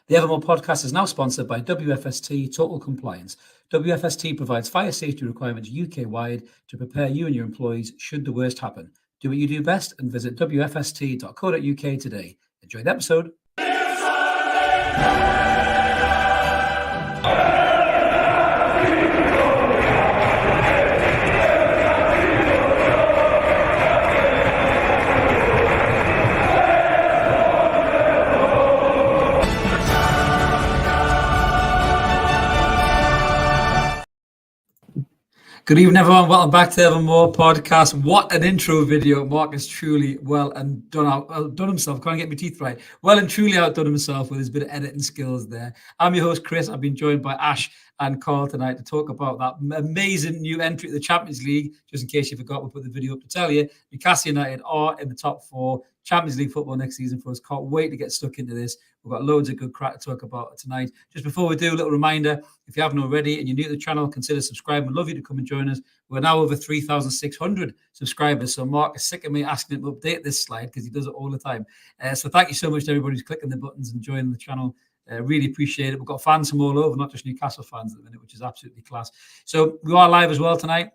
The Evermore podcast is now sponsored by WFST Total Compliance. WFST provides fire safety requirements UK-wide to prepare you and your employees should the worst happen. Do what you do best and visit wfst.co.uk today. Enjoy the episode. Good evening, everyone. Welcome back to the Evermore podcast. What an intro video. Mark is truly well and done himself. Can't get my teeth right. Well and truly outdone himself with his bit of editing skills there. I'm your host, Chris. I've been joined by Ash and Carl tonight to talk about that amazing new entry to the Champions League. Just in case you forgot, we'll put the video up to tell you. Newcastle United are in the top 4 Champions League football next season for us. Can't wait to get stuck into this. We've got loads of good crack to talk about tonight. Just before we do, a little reminder, if you haven't already and you're new to the channel, consider subscribing. We'd love you to come and join us. We're now over 3,600 subscribers. So Mark is sick of me asking him to update this slide because he does it all the time. So thank you so much to everybody who's clicking the buttons and joining the channel. Really appreciate it. We've got fans from all over, not just Newcastle fans at the minute, which is absolutely class. So we are live as well tonight.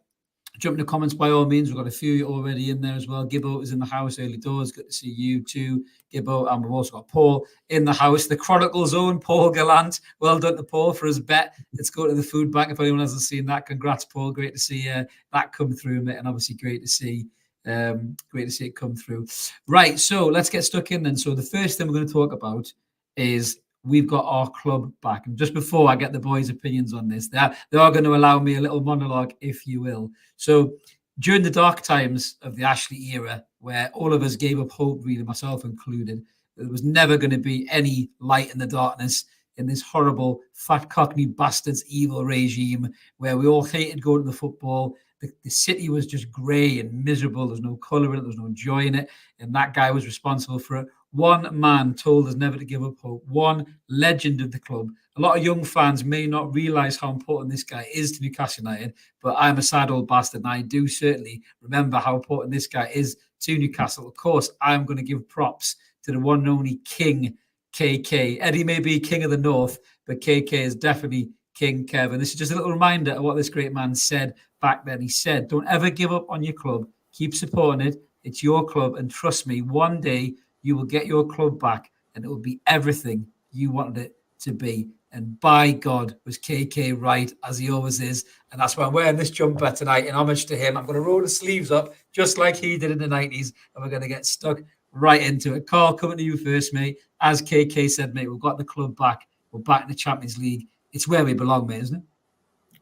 Jump in the comments by all means. We've got a few already in there as well. Gibbo is in the house early doors. Good to see you too, Gibbo. And we've also got Paul in the house. The Chronicle Zone, Paul Gallant. Well done to Paul for his bet. Let's go to the food bank. If anyone hasn't seen that, congrats, Paul. Great to see that come through, mate. And obviously great to see it come through. Right, so let's get stuck in then. So the first thing we're going to talk about is we've got our club back. And just before I get the boys' opinions on this, they are going to allow me a little monologue, if you will. So during the dark times of the Ashley era, where all of us gave up hope, really, myself included, there was never going to be any light in the darkness in this horrible, fat cockney bastards evil regime where we all hated going to the football. The city was just grey and miserable. There's no colour in it. There's no joy in it. And that guy was responsible for it. One man told us never to give up hope. One legend of the club. A lot of young fans may not realise how important this guy is to Newcastle United, but I'm a sad old bastard, and I do certainly remember how important this guy is to Newcastle. Of course, I'm going to give props to the one and only King KK. Eddie may be King of the North, but KK is definitely King Kevin. This is just a little reminder of what this great man said back then. He said, don't ever give up on your club. Keep supporting it. It's your club. And trust me, one day you will get your club back and it will be everything you wanted it to be. And by God, was KK right, as he always is. And that's why I'm wearing this jumper tonight in homage to him. I'm going to roll the sleeves up just like he did in the 90s. And we're going to get stuck right into it. Carl, coming to you first, mate. As KK said, mate, we've got the club back. We're back in the Champions League. It's where we belong, mate, isn't it?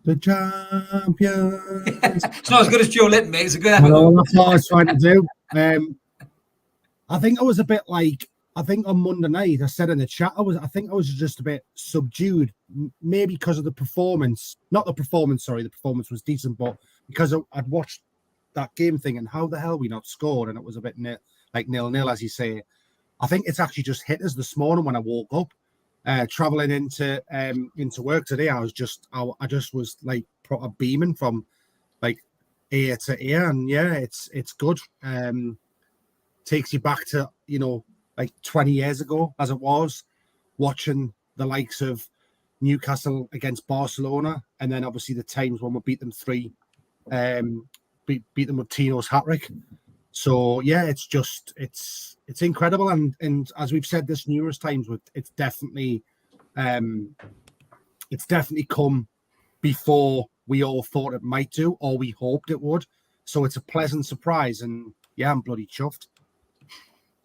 The champions. It's not as good as Joe Litton, mate. It's a good I know, that's what I was trying to do. I think I was a bit like, I think on Monday night, I said in the chat, I think I was just a bit subdued, maybe because of the performance. Not the performance, sorry, the performance was decent, but because I'd watched that game thing and how the hell we not scored, and it was a bit like 0-0, as you say. I think it's actually just hit us this morning when I woke up. Traveling into work today, I just was like proper beaming from like ear to ear, and yeah, it's good. Takes you back to like 20 years ago, as it was, watching the likes of Newcastle against Barcelona, and then obviously the times when we beat them beat them with Tino's hat-trick. So yeah, it's incredible, and as we've said this numerous times, it's definitely come before we all thought it might do, or we hoped it would. So it's a pleasant surprise, and yeah, I'm bloody chuffed.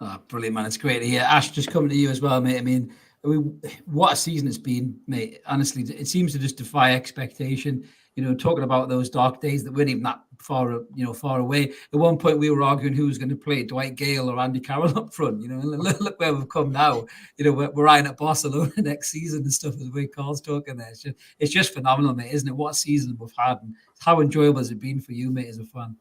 Oh, brilliant, man! It's great to hear. Ash, just coming to you as well, mate. I mean, what a season it's been, mate. Honestly, it seems to just defy expectation. Talking about those dark days that weren't even that far away. At one point, we were arguing who was going to play, Dwight Gale or Andy Carroll up front. Look where we've come now. We're eyeing at Barcelona next season and stuff. The way Carl's talking there, it's just phenomenal, mate, isn't it? What a season we've had, and how enjoyable has it been for you, mate, as a fan?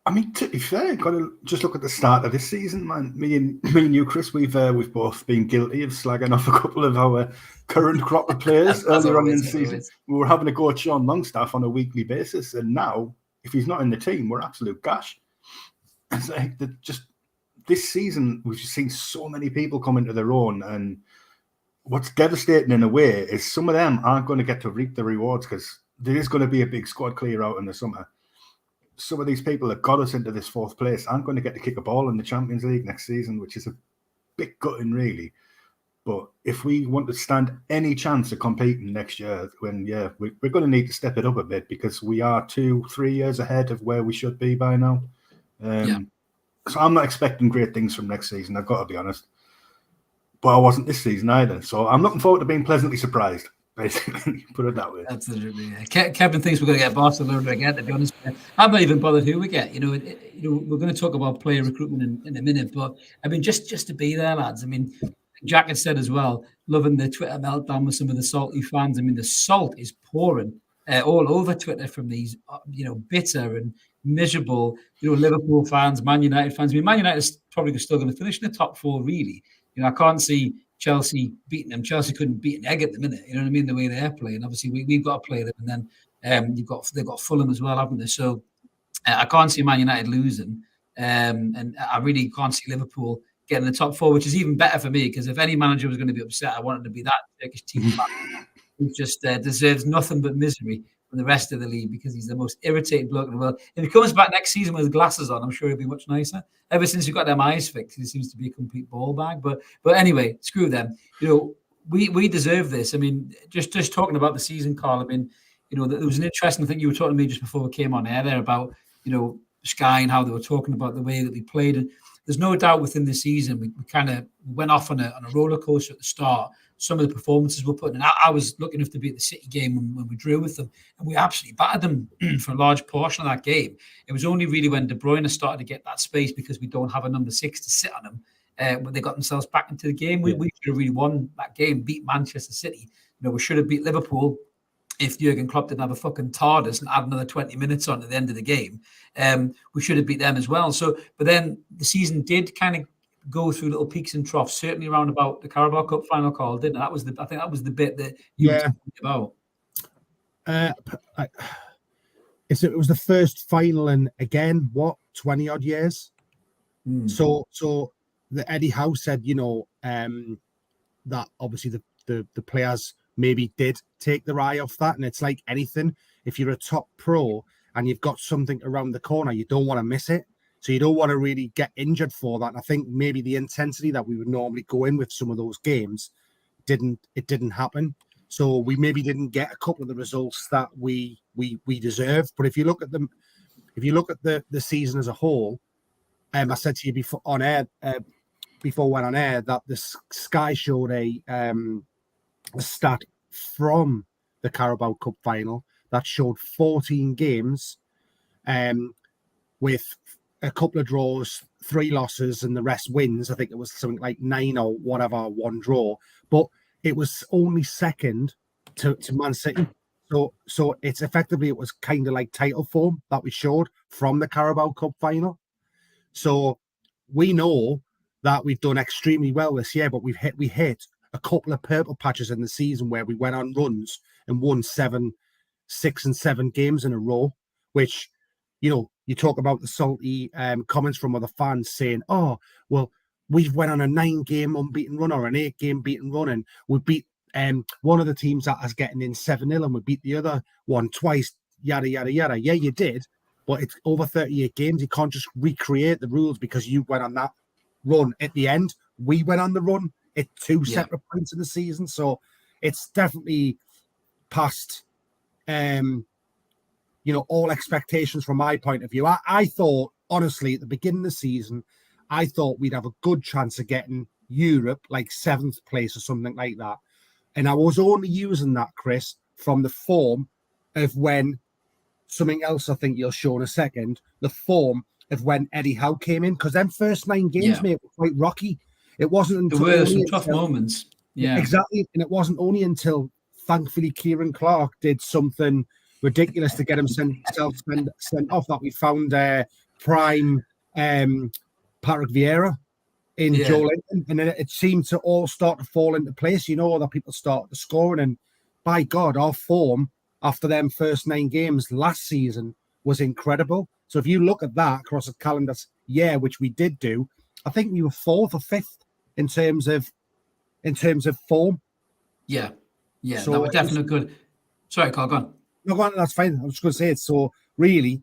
I mean, to be fair, got to just look at the start of this season, man. Me and you, Chris, we've both been guilty of slagging off a couple of our current crop of players earlier on in the season. We were having a go at Sean Longstaff on a weekly basis, and now, if he's not in the team, we're absolute gash. It's like just this season, we've just seen so many people come into their own, and what's devastating in a way is some of them aren't going to get to reap the rewards because there is going to be a big squad clear out in the summer. Some of these people that got us into this 4th place aren't going to get to kick a ball in the Champions League next season, which is a bit gutting, really. But if we want to stand any chance of competing next year, we're going to need to step it up a bit because we are 2-3 years ahead of where we should be by now. So I'm not expecting great things from next season, I've got to be honest. But I wasn't this season either. So I'm looking forward to being pleasantly surprised, basically. Put it that way. Absolutely. Kevin thinks we're going to get Barcelona again, to be honest. I'm not even bothered who we get. We're going to talk about player recruitment in a minute. But, I mean, just to be there, lads. I mean, Jack had said as well, loving the Twitter meltdown with some of the salty fans. I mean, the salt is pouring all over Twitter from these, bitter and miserable, Liverpool fans, Man United fans. I mean, Man United is probably still going to finish in the top 4, really. I can't see Chelsea beating them. Chelsea couldn't beat an egg at the minute. You know what I mean? The way they're playing. Obviously, we've got to play them, and then they've got Fulham as well, haven't they? So I can't see Man United losing, and I really can't see Liverpool getting the top 4, which is even better for me because if any manager was going to be upset, I wanted to be that Turkish team who just deserves nothing but misery from the rest of the league because he's the most irritating bloke in the world. If he comes back next season with his glasses on, I'm sure he'll be much nicer. Ever since he got them eyes fixed, he seems to be a complete ball bag. But anyway, screw them. We deserve this. I mean, just talking about the season, Carl. I mean, there was an interesting thing you were talking to me just before we came on air there about Sky and how they were talking about the way that we played. And there's no doubt within the season we kind of went off on a roller coaster at the start. Some of the performances we're putting in. I was lucky enough to be at the City game when we drew with them, and we absolutely battered them for a large portion of that game. It was only really when De Bruyne started to get that space because we don't have a number 6 to sit on them when they got themselves back into the game. We should have really won that game, beat Manchester City. We should have beat Liverpool if Jurgen Klopp didn't have a fucking TARDIS and add another 20 minutes on at the end of the game. We should have beat them as well. So, but then the season did kind of go through little peaks and troughs, certainly around about the Carabao Cup final call, didn't it? I think that was the bit that you were talking about. It was the first final in, again, 20 odd years. So the Eddie Howe said, that obviously the players maybe did take their eye off that. And it's like anything, if you're a top pro and you've got something around the corner, you don't want to miss it. So you don't want to really get injured for that. And I think maybe the intensity that we would normally go in with some of those games didn't happen. So we maybe didn't get a couple of the results that we deserved. But if you look at the season as a whole, I said to you before on air, before we went on air, that the Sky showed a stat from the Carabao Cup final that showed 14 games with a couple of draws, 3 losses, and the rest wins. I think it was something like 9 or whatever, 1 draw. But it was only second to Man City. So it's effectively, it was kind of like title form that we showed from the Carabao Cup final. So we know that we've done extremely well this year, but we hit a couple of purple patches in the season where we went on runs and won 6 and 7 games in a row, which, you talk about the salty comments from other fans saying, oh, well, we've went on a 9-game unbeaten run or an 8-game beaten run, and we beat one of the teams that is getting in 7-0 and we beat the other one twice, yada, yada, yada. Yeah, you did, but it's over 38 games. You can't just recreate the rules because you went on that run at the end. We went on the run at 2 separate points in the season. So it's definitely past all expectations from my point of view. I thought, honestly, at the beginning of the season, I thought we'd have a good chance of getting Europe, like 7th place or something like that. And I was only using that, Chris, from the form of when something else I think you'll show in a second, the form of when Eddie Howe came in, because them first 9 games, mate, were quite rocky. It wasn't until... There were some tough moments. Yeah. Exactly. And it wasn't only until, thankfully, Kieran Clark did something ridiculous to get himself sent off that we found prime Patrick Vieira in Joe Linton, and then it seemed to all start to fall into place. Other people started scoring, and by God, our form after them first 9 games last season was incredible. So if you look at that across a calendar year, which we did do, I think we were 4th or 5th in terms of form. Yeah. So that was definitely good. Sorry, Carl, go on. No, go on, that's fine. I was just going to say it. So really,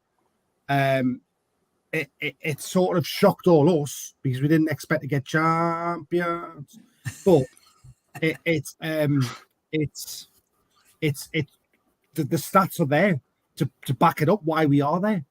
it sort of shocked all us because we didn't expect to get champions, but it's the stats are there to back it up why we are there.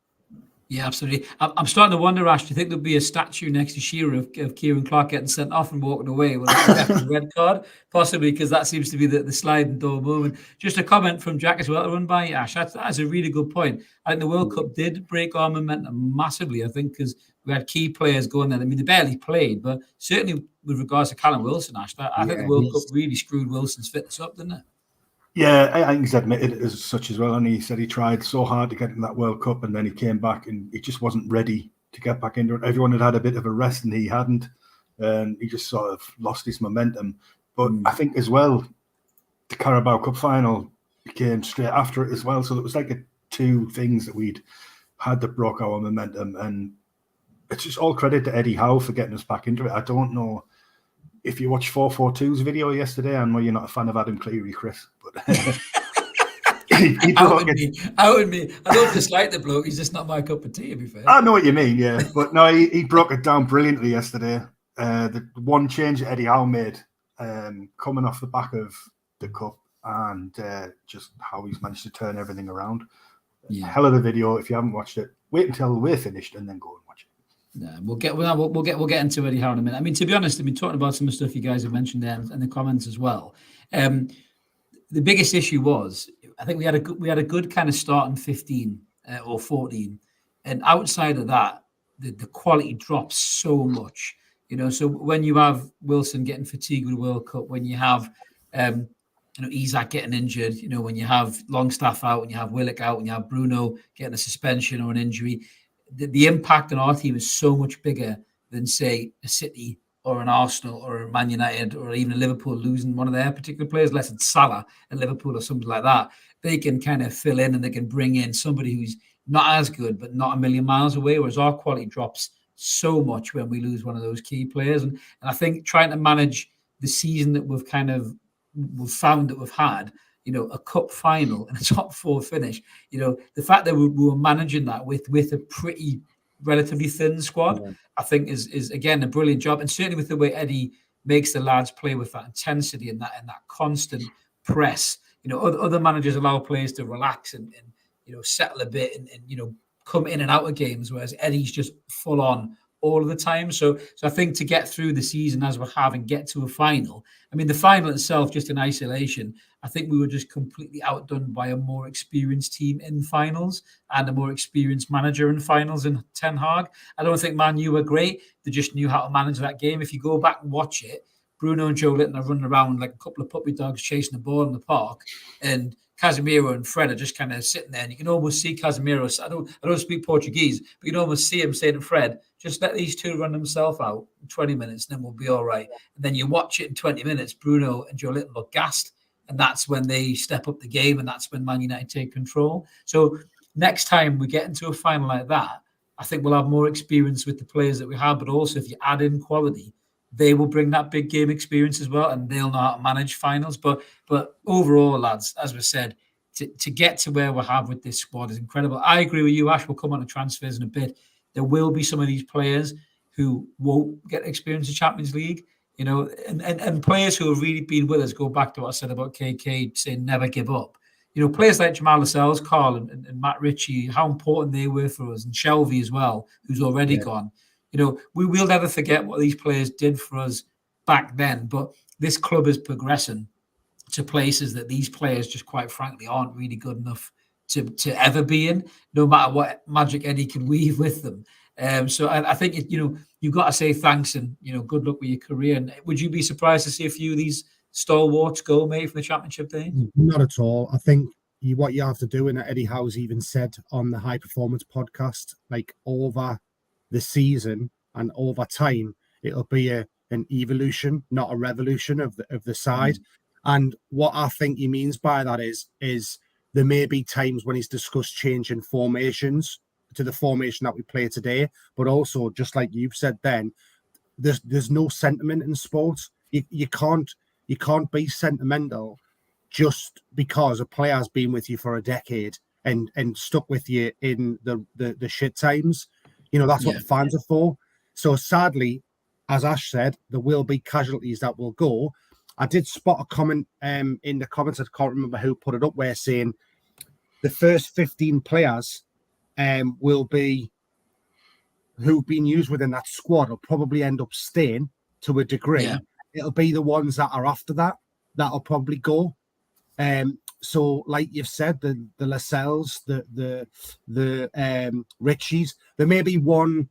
Yeah, absolutely. I'm starting to wonder, Ash, do you think there'll be a statue next to Shearer of Kieran Clark getting sent off and walking away with a red card? Possibly, because that seems to be the sliding door moment. Just a comment from Jack as well to run by, Ash. That's a really good point. I think the World Cup did break our momentum massively, I think, because we had key players going there. I mean, they barely played, but certainly with regards to Callum Wilson, Ash, I think the World Cup really screwed Wilson's fitness up, didn't it? Yeah, I think he's admitted it as such as well. And he said he tried so hard to get in that World Cup, and then he came back and he just wasn't ready to get back into it. Everyone had a bit of a rest and he hadn't. And he just sort of lost his momentum. But I think as well, the Carabao Cup final came straight after it as well. So it was like two things that we'd had that broke our momentum. And it's just all credit to Eddie Howe for getting us back into it. I don't know if you watched 442's video yesterday. I know you're not a fan of Adam Cleary, Chris, but out with me. I don't dislike the bloke. He's just not my cup of tea, to be fair. I know what you mean, yeah. But no, he broke it down brilliantly yesterday. The one change that Eddie Howe made coming off the back of the cup and just how he's managed to turn everything around. Yeah. Hell of a video. If you haven't watched it, wait until we're finished and then go and watch it. Yeah, we'll get into Eddie Howe in a minute. I mean, to be honest, talking about some of the stuff you guys have mentioned there in the comments as well. The biggest issue was, I think we had a good kind of start in 15 or 14, and outside of that, the quality drops so much. So when you have Wilson getting fatigued with the World Cup, when you have Isak getting injured, when you have Longstaff out, when you have Willock out, when you have Bruno getting a suspension or an injury, the impact on our team is so much bigger than, say, a City or an Arsenal or a Man United or even a Liverpool losing one of their particular players, less than Salah at Liverpool or something like that. They can kind of fill in and they can bring in somebody who's not as good, but not a million miles away, whereas our quality drops so much when we lose one of those key players. And I think trying to manage the season that we've found that we've had, a cup final and a top four finish, the fact that we were managing that with a pretty relatively thin squad, I think is again a brilliant job. And certainly with the way Eddie makes the lads play with that intensity and that constant press, other managers allow players to relax and settle a bit and come in and out of games, whereas Eddie's just full on all of the time. So I think to get through the season as we're having, get to a final. I mean, the final itself, just in isolation, I think we were just completely outdone by a more experienced team in finals and a more experienced manager in finals in Ten Hag. I don't think Man U were great. They just knew how to manage that game. If you go back and watch it, Bruno and Joe Linton are running around like a couple of puppy dogs chasing the ball in the park, and Casemiro and Fred are just kind of sitting there, and you can almost see Casemiro. I don't speak Portuguese, but you can almost see him saying to Fred, just let these two run themselves out in 20 minutes, and then we'll be all right. And then you watch it in 20 minutes, Bruno and Joe Linton look gassed, and that's when they step up the game, and that's when Man United take control. So next time we get into a final like that, I think we'll have more experience with the players that we have, but also if you add in quality, they will bring that big game experience as well, and they'll know how to manage finals. But overall, lads, as we said, to get to where we have with this squad is incredible. I agree with you, Ash. We'll come on to transfers in a bit. There will be some of these players who won't get experience in Champions League, and players who have really been with us. Go back to what I said about KK saying never give up. Players like Jamal Lascelles, Carl, and Matt Ritchie, how important they were for us, and Shelvey as well, who's already gone. We will never forget what these players did for us back then, but this club is progressing to places that these players just quite frankly aren't really good enough to ever be in, no matter what magic Eddie can weave with them. So I think, you've got to say thanks and, good luck with your career. And would you be surprised to see a few of these stalwarts go, mate, from the Championship day? Not at all. I think what you have to do, and Eddie Howe's even said on the High Performance podcast, like over the season and over time, it'll be an evolution, not a revolution of the side. And what I think he means by that is there may be times when he's discussed changing formations to the formation that we play today, but also, just like you've said then, there's no sentiment in sports. You can't you can't be sentimental just because a player has been with you for a decade and stuck with you in the shit times. You know, that's what the fans are for. So sadly, as Ash said, there will be casualties that will go. I did spot a comment in the comments, I can't remember who put it up, where saying the first 15 players will be who've been used within that squad will probably end up staying to a degree. Yeah. It'll be the ones that are after that'll probably go. So like you've said, the Lascelles, the Richies, there may be one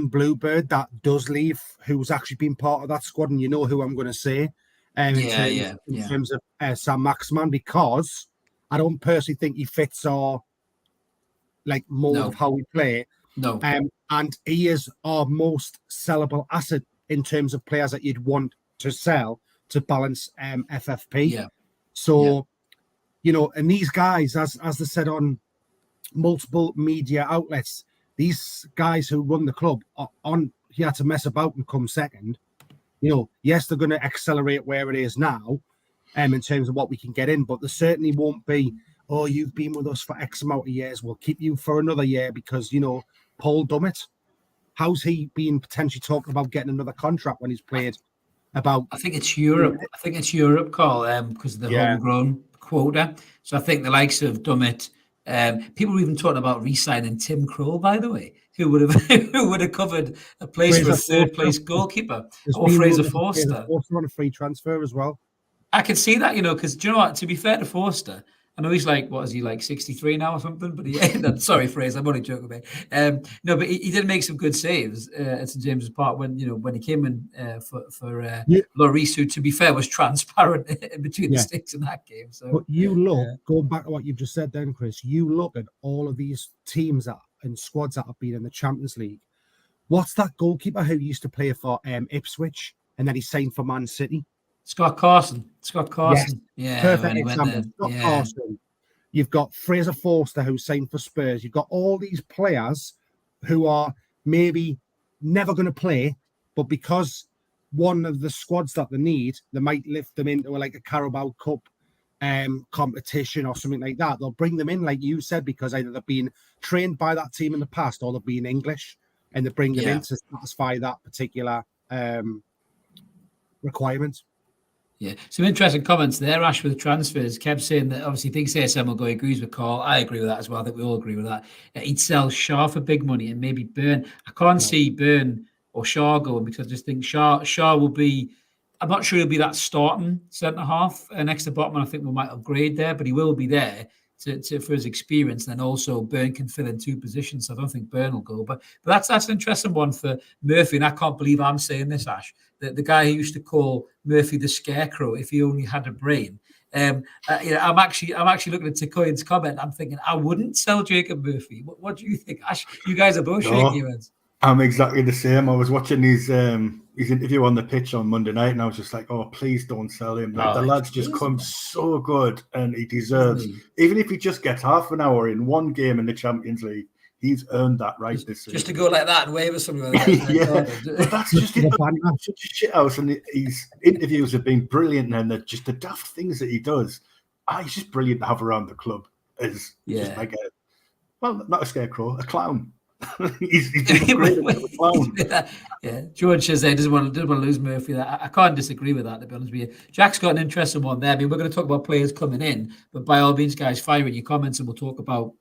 bluebird that does leave who's actually been part of that squad, and you know who I'm going to say. In terms of Saint-Maximin, because I don't personally think he fits our like mold of how we play. No. And he is our most sellable asset in terms of players that you'd want to sell to balance FFP. Yeah. So, you know, and these guys, as they said on multiple media outlets, these guys who run the club are on here to mess about and come second. You know, yes, they're going to accelerate where it is now, in terms of what we can get in, but there certainly won't be, oh, you've been with us for X amount of years, we'll keep you for another year because, you know, Paul Dummett, how's he been potentially talking about getting another contract when he's played about... I think it's Europe. I think it's Europe, Carl, because of the homegrown quota. So I think the likes of Dummett, people were even talking about re-signing Tim Krul, by the way, who would have covered a place for a third-place goalkeeper, or Fraser Forster. Forster on a free transfer as well. I can see that, you know, because do you know what? To be fair to Forster, I know he's like, what is he, like 63 now or something? But sorry, Fraser, I'm only joking about. No, but he did make some good saves at St James's Park when he came in for Lloris, who, to be fair, was transparent between the sticks in that game. So, but you look, going back to what you've just said then, Chris, you look at all of these teams and squads that have been in the Champions League. What's that goalkeeper who used to play for Ipswich and then he signed for Man City? Scott Carson. Yes. Yeah, perfect example. Scott Carson. You've got Fraser Forster, who signed for Spurs. You've got all these players who are maybe never going to play, but because one of the squads that they need, they might lift them into like a Carabao Cup competition or something like that. They'll bring them in, like you said, because either they've been trained by that team in the past or they've been English, and they bring them in to satisfy that particular requirement. Yeah, some interesting comments there. Ash with transfers kept saying that obviously thinks ASM will go. He agrees with Carl. I agree with that as well. I think we all agree with that. He'd sell Shaw for big money and maybe Byrne. I can't see Byrne or Shaw going because I just think Shaw will be. I'm not sure he'll be that starting centre half next to Botman. I think we might upgrade there, but he will be there for his experience. And then also Byrne can fill in two positions. So I don't think Byrne will go. But that's an interesting one for Murphy. And I can't believe I'm saying this, Ash. The guy who used to call Murphy the Scarecrow if he only had a brain. I'm actually looking at Takoyan's comment. I'm thinking I wouldn't sell Jacob Murphy. What do you think, Ash? You guys are both shaking your heads. I'm exactly the same. I was watching his interview on the pitch on Monday night, and I was just like, "Oh, please don't sell him! Like, the lad's just come so good, and he deserves. Even if he just gets half an hour in one game in the Champions League, he's earned that right this season. Just to go like that and wave or something like that. But that's just such a shit house, and his interviews have been brilliant, and the daft things that he does. He's just brilliant to have around the club. Just like not a scarecrow, a clown. he's great at a clown. George says he doesn't want to lose Murphy. I can't disagree with that, to be honest with you. Jack's got an interesting one there. I mean, we're going to talk about players coming in, but by all means, guys, fire in your comments and we'll talk about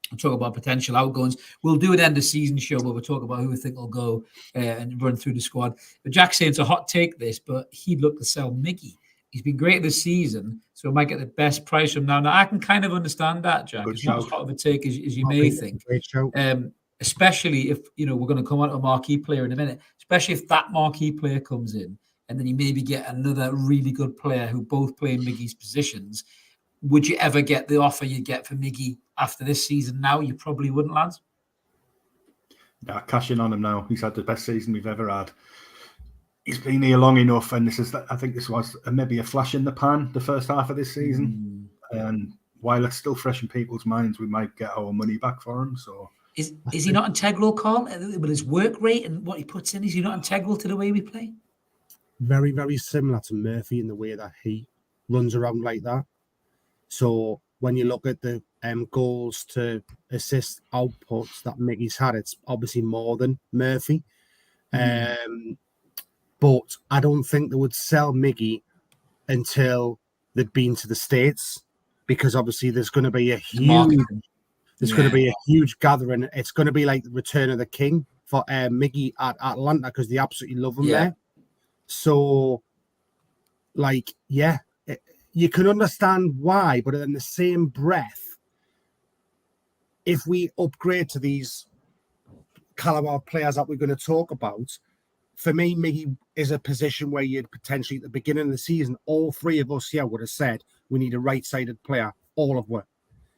potential outgoings. We'll do an end of season show where we'll talk about who we think will go and run through the squad. But Jack's saying it's a hot take, this, but he'd look to sell Miggy. He's been great this season, so we might get the best price from now. Now, I can kind of understand that, Jack. It's not as hot of a take as you may think. Especially if, we're going to come on to a marquee player in a minute, especially if that marquee player comes in and then you maybe get another really good player who both play in Miggy's positions. Would you ever get the offer you get for Miggy after this season now? You probably wouldn't, lads. Yeah, cash in on him now. He's had the best season we've ever had. He's been here long enough, and I think this was maybe a flash in the pan, the first half of this season. And while it's still fresh in people's minds, we might get our money back for him. So is he not integral, Carl? With his work rate and what he puts in, is he not integral to the way we play? very, very similar to Murphy in the way that he runs around like that. So when you look at the goals to assist outputs that Mickey's had, it's obviously more than Murphy. But I don't think they would sell Mickey until they'd been to the States, because obviously there's going to be a huge gathering. It's going to be like the Return of the King for Mickey at Atlanta, because they absolutely love him there. So, like, you can understand why, but in the same breath, if we upgrade to these caliber players that we're going to talk about, for me, Mickey is a position where you'd potentially, at the beginning of the season, all three of us here would have said we need a right-sided player, all of us.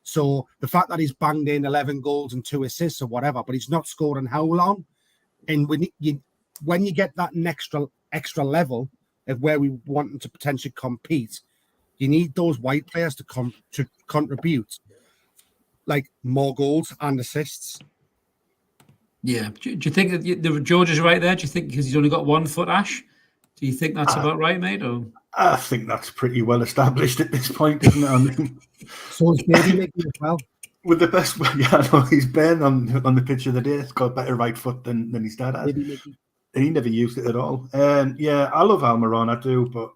So the fact that he's banged in 11 goals and 2 assists or whatever, but he's not scored in how long? And when you get that extra level of where we want him to potentially compete, you need those white players to contribute, like more goals and assists. Yeah. Do you think that George is right there? Do you think because he's only got 1 foot, Ash? Do you think that's about right, mate? Or I think that's pretty well established at this point, isn't it? I mean, so is Baby Mickey as well. With the best, he's been on the pitch of the day. He's got a better right foot than his dad has. And he never used it at all. Yeah, I love Almiron, I do, but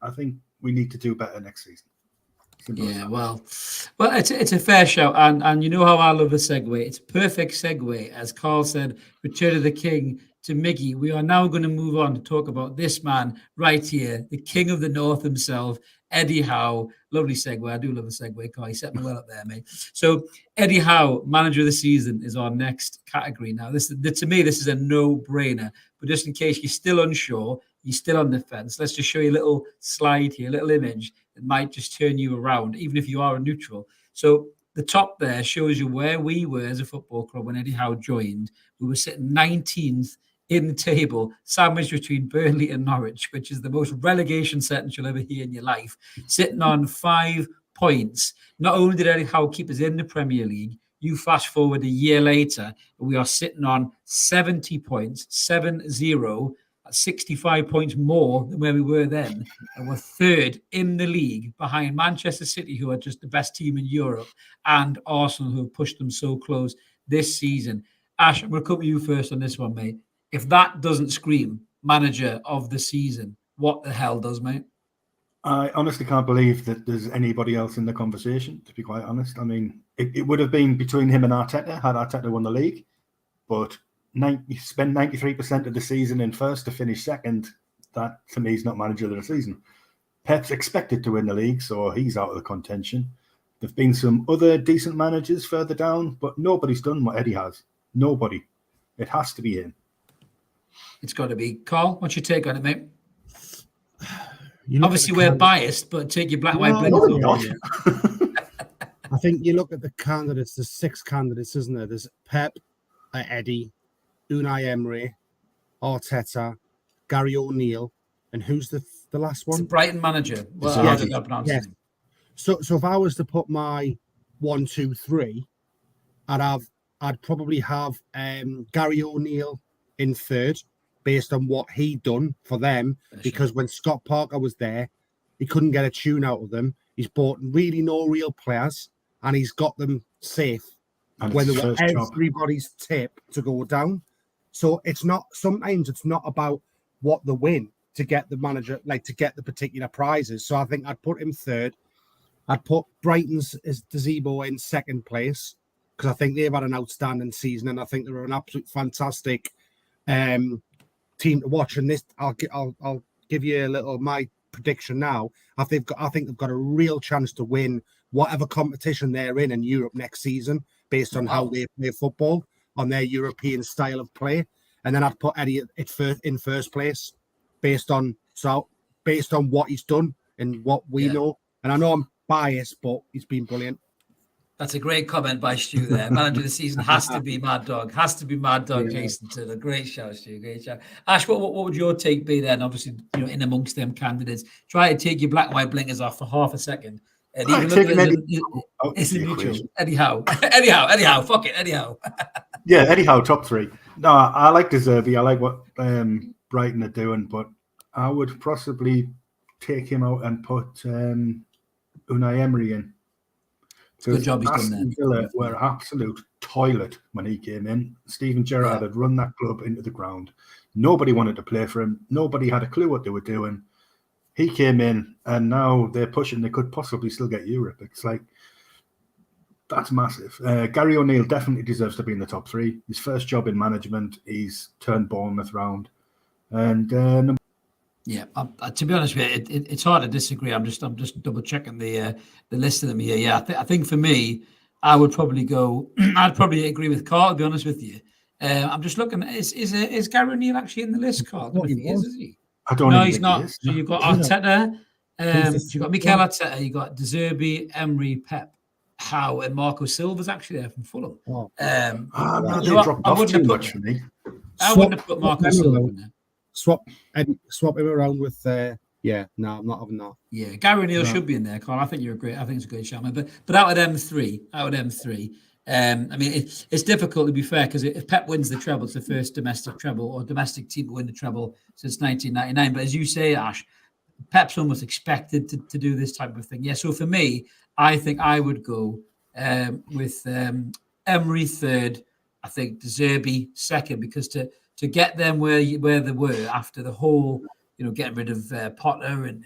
I think we need to do better next season. Yeah, well, it's a fair shout, and you know how I love a segue. It's a perfect segue, as Carl said. Return of the King to Miggy. We are now going to move on to talk about this man right here, the King of the North himself, Eddie Howe. Lovely segue. I do love a segue, Carl. You set me well up there, mate. So Eddie Howe, manager of the season, is our next category. Now, to me, this is a no-brainer. But just in case you're still unsure, you're still on the fence, let's just show you a little slide here, a little image that might just turn you around, even if you are a neutral. So the top there shows you where we were as a football club when Eddie Howe joined. We were sitting 19th in the table, sandwiched between Burnley and Norwich, which is the most relegation sentence you'll ever hear in your life, sitting on 5 points. Not only did Eddie Howe keep us in the Premier League, you fast forward a year later, we are sitting on 70 points, 7-0, 65 points more than where we were then. And we're third in the league behind Manchester City, who are just the best team in Europe, and Arsenal, who have pushed them so close this season. Ash, I'm going to come to you first on this one, mate. If that doesn't scream manager of the season, what the hell does, mate? I honestly can't believe that there's anybody else in the conversation, to be quite honest. I mean, it would have been between him and Arteta had Arteta won the league, but you spend 93% of the season in first to finish second. That, to me, is not manager of the season. Pep's expected to win the league, so he's out of the contention. There've been some other decent managers further down, but nobody's done what Eddie has. Nobody. It has to be him. It's got to be. Carl, what's your take on it, mate? Obviously, we're biased, but take your black white blinkers. I think you look at the candidates. There's 6 candidates, isn't there? There's Pep, Eddie, Unai Emery, Arteta, Gary O'Neill, and who's the last one? It's a Brighton manager. Well, yeah. I don't know pronounce it. So if I was to put my 1, 2, 3, I'd probably have Gary O'Neill in third, based on what he'd done for them. Because when Scott Parker was there, he couldn't get a tune out of them. He's bought really no real players, and he's got them safe when they were everybody's tip to go down. So sometimes it's not about what they win to get the manager, like to get the particular prizes. So I think I'd put him third. I'd put Brighton's Gazebo in second place, because I think they've had an outstanding season, and I think they're an absolute fantastic team to watch. And this, I'll give you a little my prediction now. I think they've got a real chance to win whatever competition they're in Europe next season, based on how they play football, on their European style of play. And then I'd put Eddie in first place, based on what he's done and what we know. And I know I'm biased, but he's been brilliant. That's a great comment by Stu there. Manager of the season has to be Mad Dog. Has to be Mad Dog, yeah. Jason Turner. Great shout, Stu. Great shout. Ash, what would your take be then? Obviously, in amongst them candidates, try to take your black and white blinkers off for half a second. And even it's neutral. Eddie Howe. Eddie Howe. Fuck it, Eddie Howe. Yeah, Eddie Howe, top 3. No, I like De Zerbi. I like what Brighton are doing, but I would possibly take him out and put Unai Emery in. Good job he's done Aston there. Villa were an absolute toilet when he came in. Steven Gerrard had run that club into the ground. Nobody wanted to play for him. Nobody had a clue what they were doing. He came in, and now they're pushing. They could possibly still get Europe. It's like, that's massive. Gary O'Neill definitely deserves to be in the top 3. His first job in management, he's turned Bournemouth round. And to be honest with you, it's hard to disagree. I'm just double checking the list of them here. Yeah, I think for me, I would probably go. I'd probably agree with Carl. To be honest with you, I'm just looking. Is Gary O'Neill actually in the list, Carl? I don't know if he is he? I don't. No, he's not. So you've got Arteta. You've got Mikel Arteta. You've got De Zerbi, Emery, Pep, Howe, and Marco Silva's actually there from Fulham. They dropped off too much for me. I wouldn't have put Marco Silva in there. Swap him around with I'm not having that. Yeah, Gary O'Neill should be in there, Colin. I think you're great. I think it's a great shout, man. But out of them three, I mean, it's difficult to be fair, because if Pep wins the treble, it's the first domestic treble or domestic team to win the treble since 1999. But as you say, Ash, Pep's almost expected to do this type of thing. Yeah. So for me, I think I would go with Emery third. I think De Zerbi second, because to get them where they were after the whole, getting rid of Potter and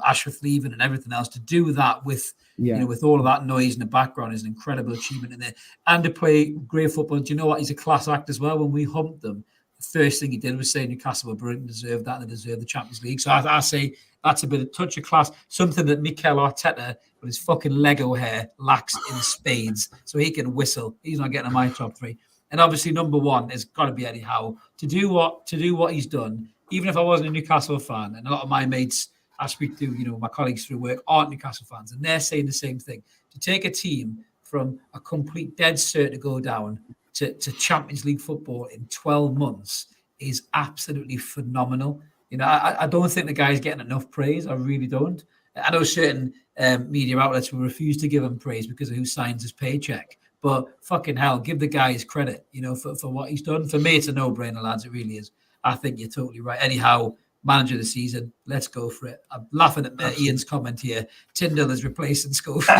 Ashworth leaving and everything else, to do that with with all of that noise in the background is an incredible achievement in there. And to play great football. Do you know what? He's a class act as well. When we humped them, the first thing he did was say Newcastle were brilliant, deserved that, and they deserve the Champions League. So I say that's a bit of touch of class, something that Mikel Arteta with his fucking Lego hair lacks in spades. So he can whistle. He's not getting in my top 3. And obviously, number 1 has got to be Eddie Howe. To do what he's done, even if I wasn't a Newcastle fan, and a lot of my mates I speak to, my colleagues through work, aren't Newcastle fans, and they're saying the same thing. To take a team from a complete dead cert to go down to Champions League football in 12 months is absolutely phenomenal. I don't think the guy's getting enough praise. I really don't. I know certain media outlets will refuse to give him praise because of who signs his paycheck. But fucking hell, give the guy his credit, for what he's done. For me, it's a no-brainer, lads. It really is. I think you're totally right. Anyhow, manager of the season, let's go for it. I'm laughing at Ian's comment here. Tyndall is replacing Schofield.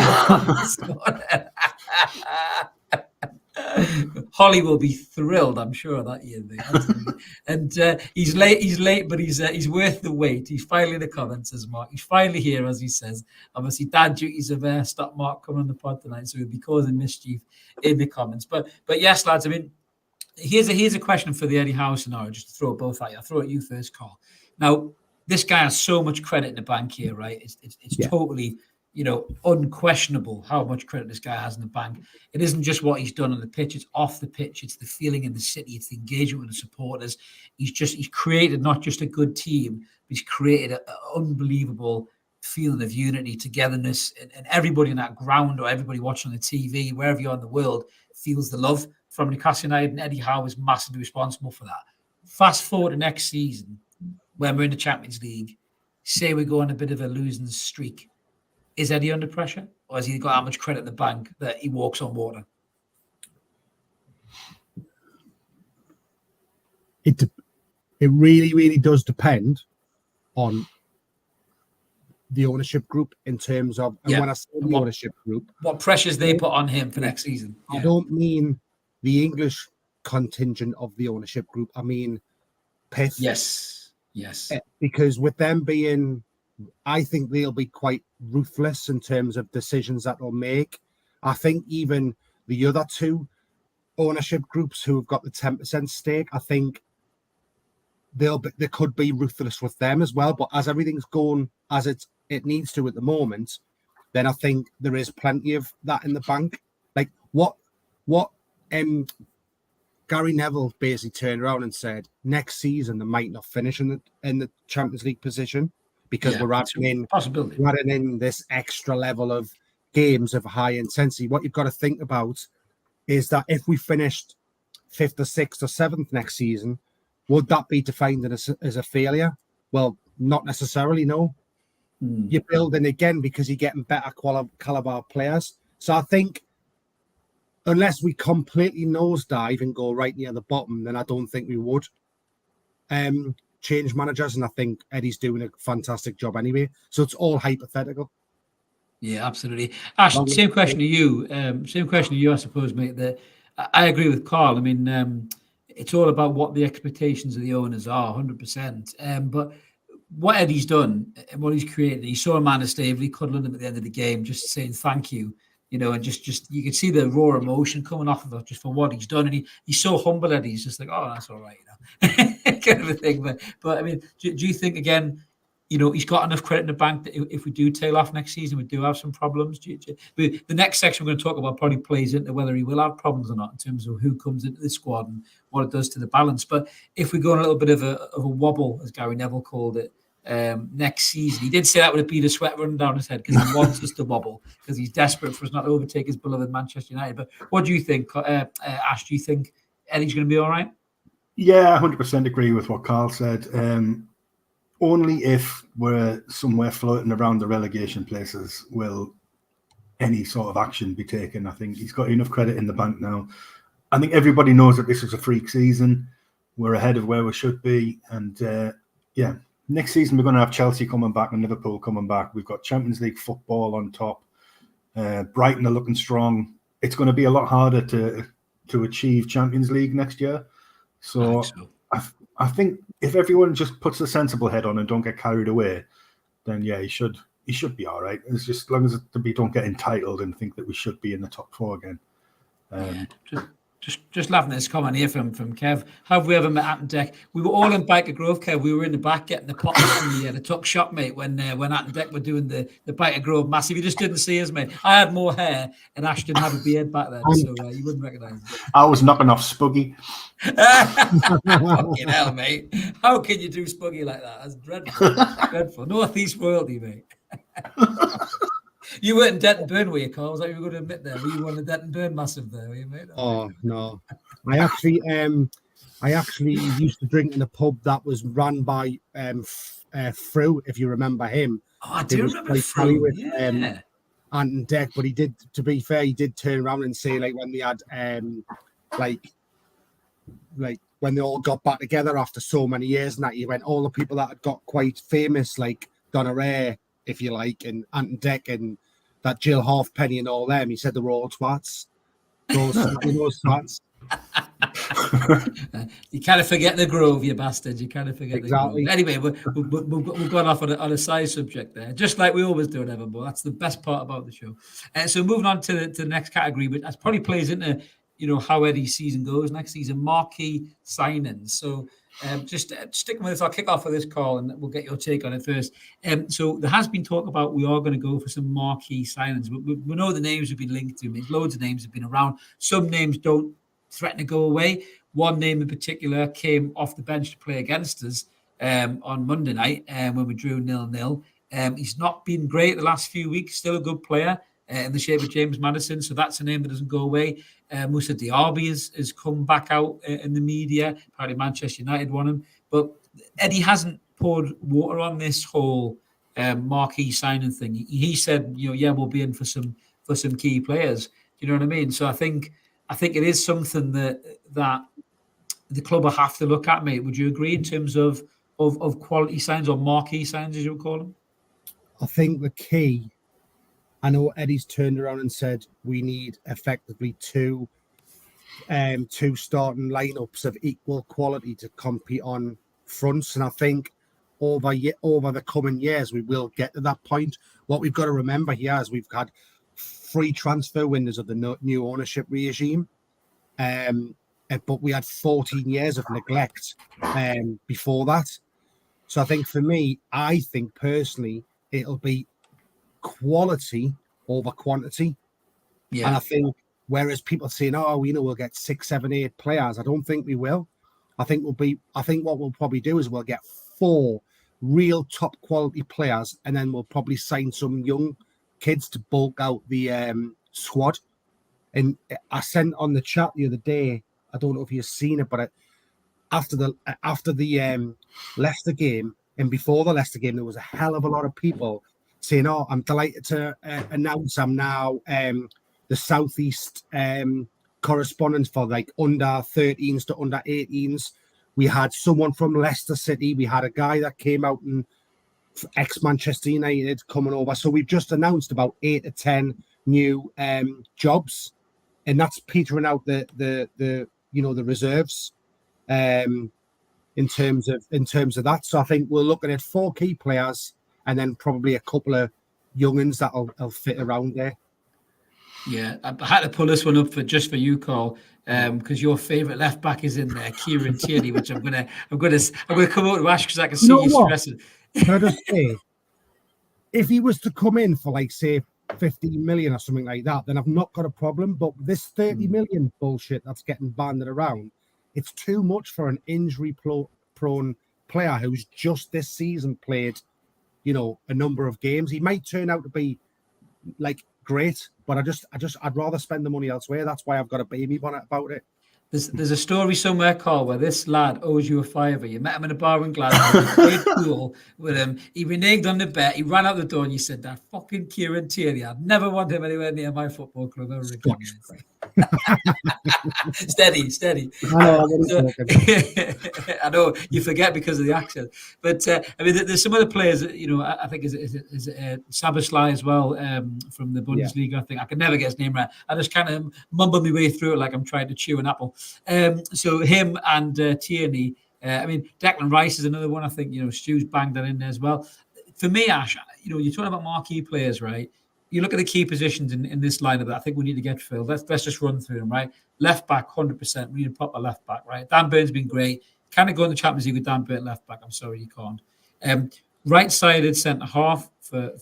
Holly will be thrilled, I'm sure, that Ian. And he's late, but he's worth the wait. He's finally in the comments, as Mark. He's finally here, as he says. Obviously, dad duties have stopped Mark coming on the pod tonight, so he'll be causing mischief in the comments. But yes, lads, I mean, here's a question for the Eddie Howe scenario, just to throw both at you. I'll throw it at you first, Carl. Now, this guy has so much credit in the bank here, right? It's totally, unquestionable how much credit this guy has in the bank. It isn't just what he's done on the pitch, it's off the pitch, it's the feeling in the city, it's the engagement with the supporters. He's created not just a good team, but he's created an unbelievable feeling of unity, togetherness, and everybody in that ground or everybody watching on the TV, wherever you are in the world, feels the love from Newcastle United, and Eddie Howe is massively responsible for that. Fast forward to next season, when we're in the Champions League, say we go on a bit of a losing streak. Is Eddie under pressure, or has he got that much credit in the bank that he walks on water? It really, really does depend on the ownership group in terms of, and when I say the ownership group, what pressures they put on him for next season. I don't mean the English contingent of the ownership group. I mean PIF. Yes. Because with them being, I think they'll be quite ruthless in terms of decisions that they'll make. I think even the other two ownership groups who have got the 10% stake, I think they could be ruthless with them as well. But as everything's going as it needs to at the moment, then I think there is plenty of that in the bank. Like what Gary Neville basically turned around and said, next season they might not finish in the Champions League position because we're adding in this extra level of games of high intensity. What you've got to think about is that if we finished 5th or 6th or 7th next season, would that be defined as a failure? Well, not necessarily, no. You're building again because you're getting better caliber players. So I think unless we completely nosedive and go right near the bottom, then I don't think we would. change managers, and I think Eddie's doing a fantastic job anyway. So it's all hypothetical. Yeah, absolutely. Ash, same question to you. I suppose, mate. That I agree with Carl. I mean, it's all about what the expectations of the owners are, 100%. But what Eddie's done and what he's created, he saw a man of Staveley cuddling him at the end of the game, just saying thank you, and just you can see the raw emotion coming off of it just for what he's done, and he's so humble, Eddie. He's just like, oh, that's all right, kind of a thing. But I mean, do you think again? He's got enough credit in the bank that if we do tail off next season, we do have some problems. The next section we're going to talk about probably plays into whether he will have problems or not in terms of who comes into the squad and what it does to the balance. But if we go on a little bit of a wobble, as Gary Neville called it, next season, he did say that with a bead of sweat running down his head because he wants us to wobble because he's desperate for us not to overtake his beloved Manchester United. But what do you think, Ash? Do you think Eddie's going to be all right? Yeah, 100% agree with what Carl said. Only if we're somewhere floating around the relegation places will any sort of action be taken. I think he's got enough credit in the bank now. I think everybody knows that this is a freak season. We're ahead of where we should be. And next season we're going to have Chelsea coming back and Liverpool coming back. We've got Champions League football on top. Brighton are looking strong. It's going to be a lot harder to achieve Champions League next year. So I think if everyone just puts a sensible head on and don't get carried away, then he should be all right. It's just as long as we don't get entitled and think that we should be in the top four again. Just laughing at this comment here from Kev. Have we ever met Atton Deck? We were all in Biker Grove, Kev. We were in the back getting the pots from the tuck shop, mate, when Atton Deck were doing the Biker Grove massive. You just didn't see us, mate. I had more hair and Ashton had a beard back then, so you wouldn't recognise me. I was knocking off Spuggy. Fucking hell, mate. How can you do Spuggy like that? That's dreadful. Dreadful. Northeast royalty, mate. You weren't in Denton Burn, were you, Carl? Was that you were going to admit there? Were you on the Denton Burn massive there, were you, mate? Oh, no. I actually used to drink in a pub that was run by Frew, if you remember him. Oh, I do remember Frew, with Atton Deck, but to be fair, he did turn around and say, like, when they had, like when they all got back together after so many years, and that he went, all the people that had got quite famous, like Donna Ray, if you like, and Atton Deck and that Jill Halfpenny and all them, he said they were all twats. Those twats. You kind of forget the Grove, you bastard. You kind of forget exactly. The Grove. Anyway, we've gone off on a side subject there, just like we always do at Evermore. That's the best part about the show. So moving on to the next category, but that probably plays into how Eddie's season goes next season. Marquee signings. So just sticking with this, I'll kick off with this, Carl, and we'll get your take on it first. So there has been talk about we are going to go for some marquee signings. We know the names have been linked to. I mean, loads of names have been around. Some names don't threaten to go away. One name in particular came off the bench to play against us on Monday night when we drew 0-0. He's not been great the last few weeks. Still a good player in the shape of James Maddison. So that's a name that doesn't go away. Moussa Diaby has come back out in the media. Apparently Manchester United want him. But Eddie hasn't poured water on this whole marquee signing thing. He said, we'll be in for some key players. Do you know what I mean? So I think it is something that the club will have to look at, mate. Would you agree in terms of quality signs or marquee signs, as you would call them? I think the key, I know Eddie's turned around and said we need effectively two starting lineups of equal quality to compete on fronts. And I think over the coming years, we will get to that point. What we've got to remember here is we've had 3 transfer windows of the new ownership regime. But we had 14 years of neglect before that. So I think for me, personally, it'll be quality over quantity. Yeah. And I think whereas people saying, we'll get 6, 7, 8 players, I don't think we will. I think what we'll probably do is we'll get 4 real top quality players, and then we'll probably sign some young kids to bulk out the squad. And I sent on the chat the other day, I don't know if you've seen it, but after the Leicester game and before the Leicester game, there was a hell of a lot of people saying, I'm delighted to announce I'm now the Southeast correspondent for like under 13s to under 18s We had someone from Leicester City. We had a guy that came out and ex-Manchester United coming over. So we've just announced about 8 to 10 new jobs, and that's petering out the reserves in terms of that. So I think we're looking at 4 key players and then probably a couple of young'uns that'll fit around there. Yeah, I had to pull this one up for you, Carl, because your favourite left back is in there, Kieran Tierney, which I'm gonna come out to Ash because I can see you stressing. Can I just say, if he was to come in for like say 15 million or something like that, then I've not got a problem. But this 30 million bullshit that's getting banded around, it's too much for an injury-prone player who's just this season played, a number of games. He might turn out to be like great, but I'd rather spend the money elsewhere. That's why I've got a baby bonnet about it. There's a story somewhere, Carl, where this lad owes you a fiver. You met him in a bar in Glasgow. You played pool with him. He reneged on the bet. He ran out the door, and you said, "That fucking Kieran Tierney. I'd never want him anywhere near my football club ever again." Steady. I know you forget because of the accent, but there's some other players. I think is Sabasly as well from the Bundesliga. I think I can never get his name right. I just kind of mumble my way through it like I'm trying to chew an apple. So him and Tierney. Declan Rice is another one. I think Stu's banged that in there as well. For me, Ash, you're talking about marquee players, right? You look at the key positions in this lineup that I think we need to get filled. Let's just run through them, right? Left back, 100%. We need a proper left back, right? Dan Burn's been great. Kind of go in the Champions League with Dan Burn left back. I'm sorry, you can't. Right-sided centre half for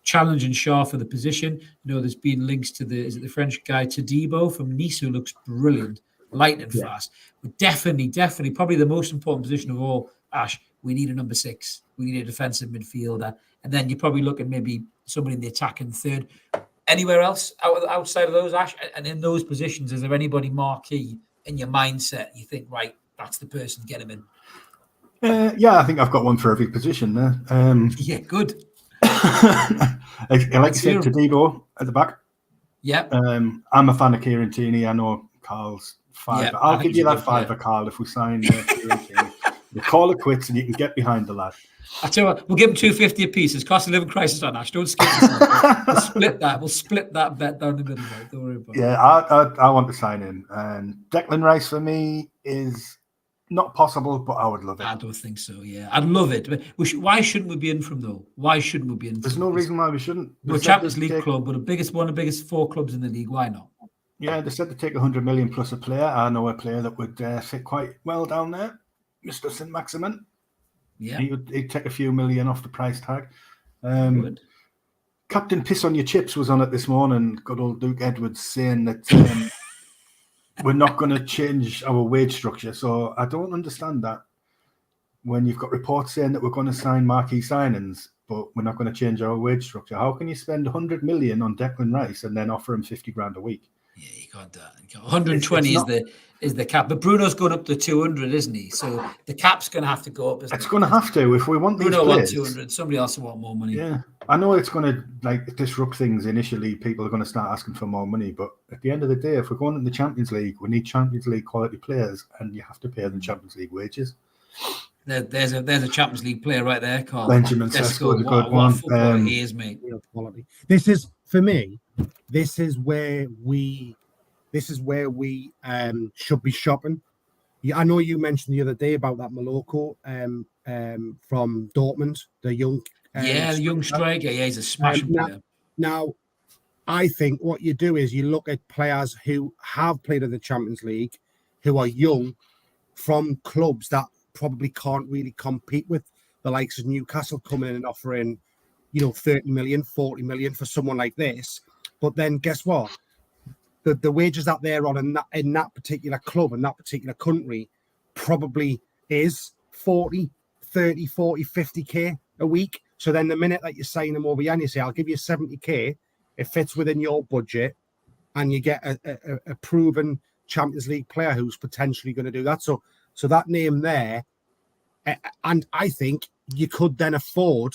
challenging Shaw for the position. There's been links to the French guy Todibo from Nice, who looks brilliant, lightning fast. But definitely, probably the most important position of all, Ash, we need a number 6. We need a defensive midfielder. And then you're probably looking maybe somebody in the attacking third. Anywhere else outside of those, Ash? And in those positions, is there anybody marquee in your mindset? You think, right, that's the person, get him in. I think I've got one for every position there. Yeah, good. I like to say Todibo at the back. Yeah. I'm a fan of Kieran Tierney. I know Carl's 5. Yeah, I'll give you that 5 Carl, if we sign Kieran Tierney. We'll call it quits and you can get behind the lad. I tell you what, we'll give him 250 a piece. It's cost of living crisis on Ash. Don't skip this. We'll split that bet down the middle. Right? Don't worry about it. Yeah, I want to sign him. And Declan Rice for me is not possible, but I would love it. I don't think so. Yeah, I'd love it. But why shouldn't we be in from though? Why shouldn't we be in? There's no reason why we shouldn't. We're a Champions League club, but one of the biggest 4 clubs in the league. Why not? Yeah, they said to take 100 million plus a player. I know a player that would fit quite well down there, Mr. Saint-Maximin. Yeah, he'd take a few million off the price tag. Captain Piss on Your Chips was on it this morning. Good old Duke Edwards saying that we're not going to change our wage structure. So I don't understand that when you've got reports saying that we're going to sign marquee signings, but we're not going to change our wage structure. How can you spend 100 million on Declan Rice and then offer him 50 grand a week? Yeah, you can't do that. 120 is the cap, but Bruno's going up to 200, isn't he? So the cap's going to have to go up. It's going to have to if we want these Bruno players. 200. Somebody else will want more money. Yeah, I know it's going to disrupt things initially. People are going to start asking for more money, but at the end of the day, if we're going in the Champions League, we need Champions League quality players, and you have to pay them Champions League wages. There's a Champions League player right there, Carl. Benjamin Sesko, a good one. He is, mate. Quality. This is for me. This is where we should be shopping. I know you mentioned the other day about that Moloko from Dortmund, the young the young striker. Yeah, he's a smashing player. Now, I think what you do is you look at players who have played in the Champions League, who are young, from clubs that probably can't really compete with the likes of Newcastle coming in and offering, 30 million, 40 million for someone like this. But then guess what? The wages that they're on in that particular club, in that particular country, probably is 40, 30, 40, 50k a week. So then the minute that you sign them over here and you say, I'll give you 70k, it fits within your budget, and you get a proven Champions League player who's potentially going to do that. So that name there, and I think you could then afford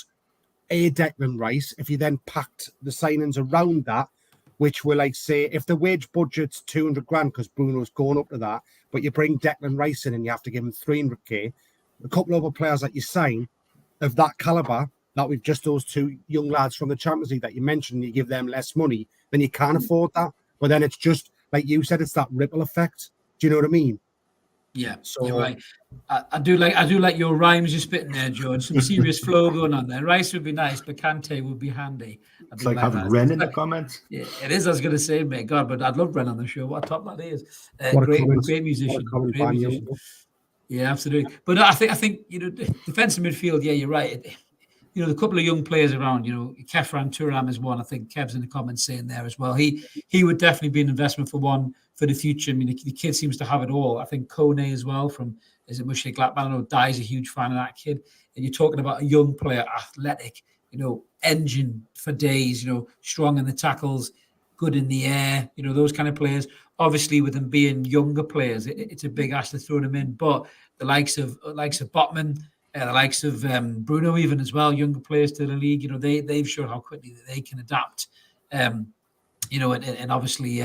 a Declan Rice if you then packed the signings around that, which will, like, say, if the wage budget's 200 grand because Bruno's going up to that, but you bring Declan Rice in and you have to give him 300k. A couple of other players that you sign of that caliber, that we've just those two young lads from the Champions League that you mentioned, you give them less money, then you can't afford that. But then it's just, like you said, it's that ripple effect. Do you know what I mean? Yeah, so you're right. I do like your rhymes you're spitting there, George. Some serious flow going on there. Rice would be nice, but Kante would be handy. It's like having Ren in the comments. Yeah, it is. I was going to say, mate, God, but I'd love Ren on the show. What a top that is. What a Great comment. musician. What a Great musician. Yeah, absolutely. But I think defensive midfield. Yeah, you're right. The couple of young players around. Kefran Turam is one. I think Kev's in the comments saying there as well. He would definitely be an investment for the future. I mean, the kid seems to have it all. I think Kone as well from Mönchengladbach. I know Dye's a huge fan of that kid. And you're talking about a young player, athletic, engine for days, strong in the tackles, good in the air, those kind of players. Obviously, with them being younger players, it's a big ask to throw them in. But the likes of Botman, the likes of Bruno, even as well, younger players to the league, they've shown how quickly that they can adapt, and obviously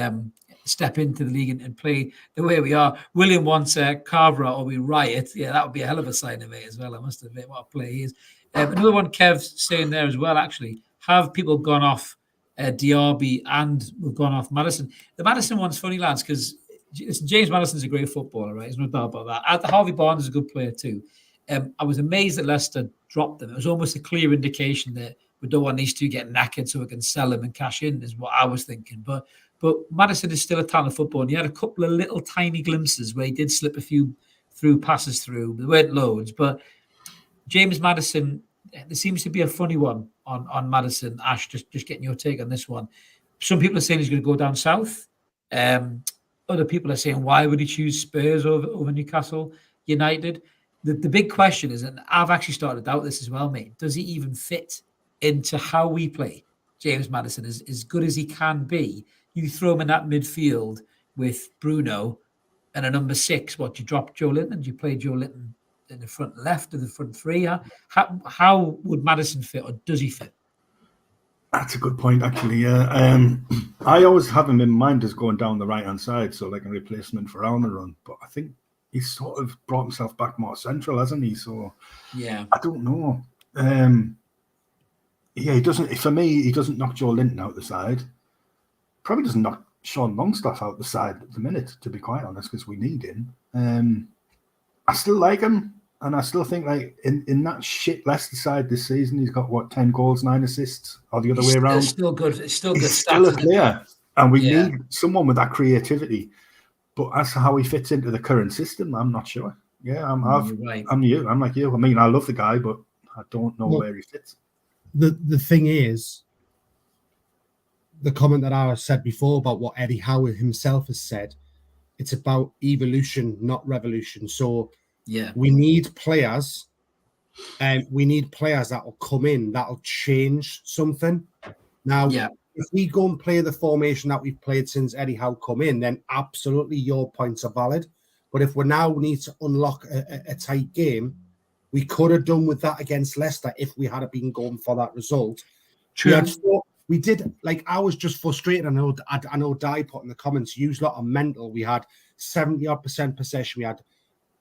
step into the league and play the way we are. William wants Carver or we riot. Yeah, that would be a hell of a sign of it as well. I must admit what a play he is. Another one Kev's saying there as well, actually, have people gone off Diaby and we've gone off Maddison? The Maddison one's funny, lads, because James Maddison's a great footballer, right? There's no doubt about that. Harvey Barnes is a good player too. I was amazed that Leicester dropped them. It was almost a clear indication that we don't want these two getting knackered so we can sell them and cash in, is what I was thinking. But Maddison is still a talented footballer. And he had a couple of little tiny glimpses where he did slip a few passes through. There weren't loads. But James Maddison, there seems to be a funny one on Maddison. Ash, just getting your take on this one. Some people are saying he's going to go down south. Other people are saying, why would he choose Spurs over Newcastle United? The big question is, and I've actually started to doubt this as well, mate, does he even fit into how we play? James Maddison is as good as he can be. You throw him in that midfield with Bruno and a number 6. What, do you drop Joe Linton? Do you play Joe Linton in the front left or the front 3? How would Maddison fit, or does he fit? That's a good point, actually. Yeah, I always have him in mind as going down the right-hand side, so like a replacement for Almiron. But I think he's sort of brought himself back more central, hasn't he? So yeah, I don't know. Yeah, he doesn't. For me, he doesn't knock Joe Linton out the side. Probably doesn't knock Sean Longstaff out the side at the minute, to be quite honest, because we need him. I still like him, and I still think like in that shit Leicester side this season, he's got 10 goals, 9 assists, or the other way around. It's still good. It's still good. He's still a player, and we need someone with that creativity. But as to how he fits into the current system, I'm not sure. Yeah, I'm like you. I mean, I love the guy, but I don't know where he fits. The thing is, the comment that I said before about what Eddie Howe himself has said, it's about evolution, not revolution. So yeah, we need players, and we need players that will come in, that'll change something. Now, if we go and play the formation that we've played since Eddie Howe come in, then absolutely your points are valid. But if we now need to unlock a tight game, we could have done with that against Leicester if we had been going for that result. True. We did, like, I was just frustrated. I know Di put in the comments, you lot are mental. We had 70-odd% possession. We had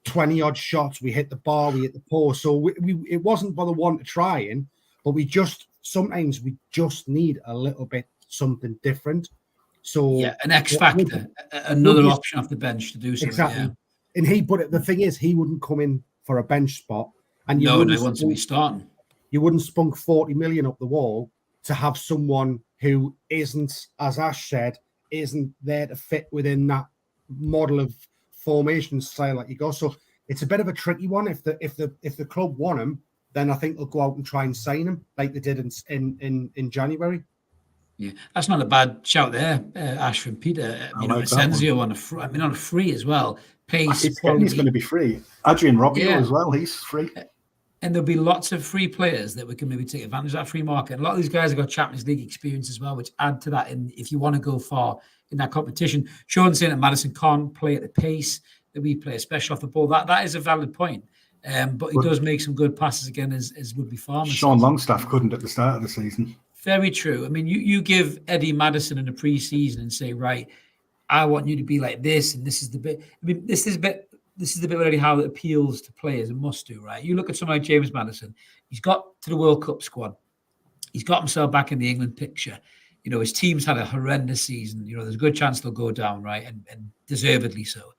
20-odd shots. We hit the bar. We hit the post. So it wasn't for the one to try in, but sometimes we just need a little bit something different. So an X factor, another option off the bench to do something. Exactly. Yeah. But the thing is, he wouldn't come in for a bench spot, and he wants to be starting. You wouldn't spunk 40 million up the wall to have someone who isn't, as Ash said, isn't there to fit within that model of formation style that you go. So it's a bit of a tricky one. If the club want him, then I think they'll go out and try and sign him like they did in January. Yeah, that's not a bad shout there, Ash from Peter. Asensio on a free as well. Pace, he's going to be free. Adrian Robbio as well. He's free. And there'll be lots of free players that we can maybe take advantage of that free market. And a lot of these guys have got Champions League experience as well, which add to that. And if you want to go far in that competition, Sean's saying that Maddison can't play at the pace that we play, especially off the ball. That is a valid point. But he does make some good passes again, as Woodby Farmer. Sean Longstaff couldn't at the start of the season. Very true. I mean, you give Eddie Maddison in the pre-season and say, right, I want you to be like this, and this is the bit. I mean, this is the bit really how it appeals to players and must do, right? You look at someone like James Maddison. He's got to the World Cup squad. He's got himself back in the England picture. You know, his team's had a horrendous season. You know, there's a good chance they'll go down, right? And deservedly so.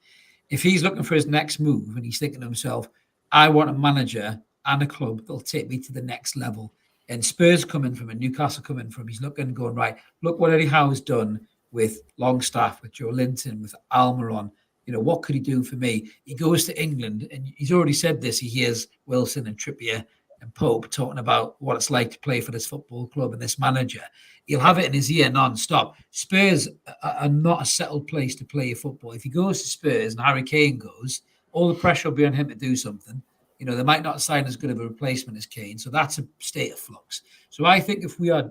If he's looking for his next move and he's thinking to himself, I want a manager and a club that'll take me to the next level. And Spurs coming from and Newcastle coming from, he's looking and going, right, look what Eddie Howe's done with Longstaff, with Joe Linton, with Almiron. You know, what could he do for me? He goes to England, and he's already said this. He hears Wilson and Trippier and Pope talking about what it's like to play for this football club and this manager. He'll have it in his ear non-stop. Spurs are not a settled place to play your football. If he goes to Spurs and Harry Kane goes, all the pressure will be on him to do something. You know, they might not sign as good of a replacement as Kane. So that's a state of flux. So I think if we are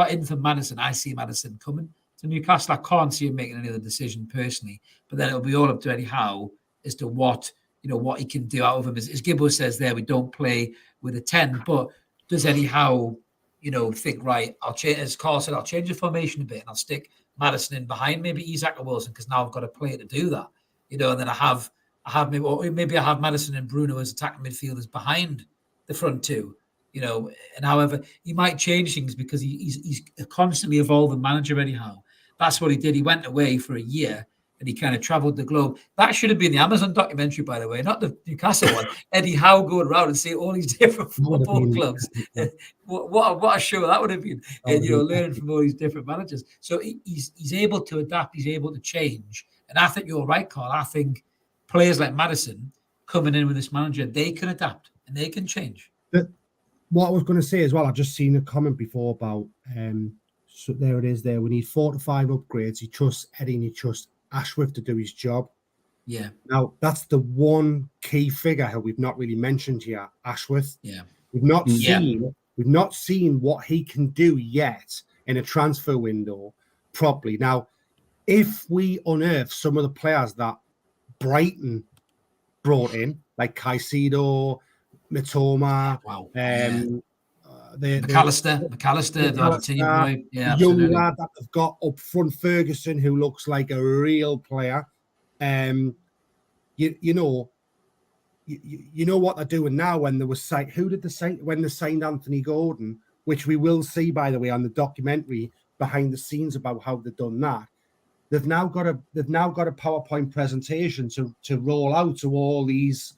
in for Maddison, I see Maddison coming to Newcastle. I can't see him making any other decision personally. But then it'll be all up to Eddie Howe as to what he can do out of him. As Gibbo says there, we don't play with a 10. But does Eddie Howe, think, right, I'll change, as Carl said, I'll change the formation a bit and I'll stick Maddison in behind maybe Isak or Wilson, because now I've got a player to do that. And then I have maybe I have Maddison and Bruno as attacking midfielders behind the front two. And however, he might change things because he's a constantly evolving manager anyhow. That's what he did. He went away for a year and he kind of traveled the globe. That should have been the Amazon documentary, by the way, not the Newcastle one. Eddie Howe going around and see all these different football clubs. What a show that would have been. Learning from all these different managers. So he's able to adapt. He's able to change. And I think you're right, Carl. I think players like Maddison coming in with this manager, they can adapt and they can change. But what I was going to say as well, I've just seen a comment before about, so there it is there. We need 4 to 5 upgrades. He trusts Eddie and he trusts Ashworth to do his job. Yeah. Now, that's the one key figure who we've not really mentioned here, Ashworth. Yeah. We've not seen what he can do yet in a transfer window properly. Now, if we unearth some of the players that Brighton brought in, like Caicedo, Mitoma, McAllister, the Argentinian boy, young lad that they've got up front, Ferguson, who looks like a real player. You know what they're doing now. When there was when they signed Anthony Gordon, which we will see, by the way, on the documentary behind the scenes about how they've done that. They've now got a PowerPoint presentation to roll out to all these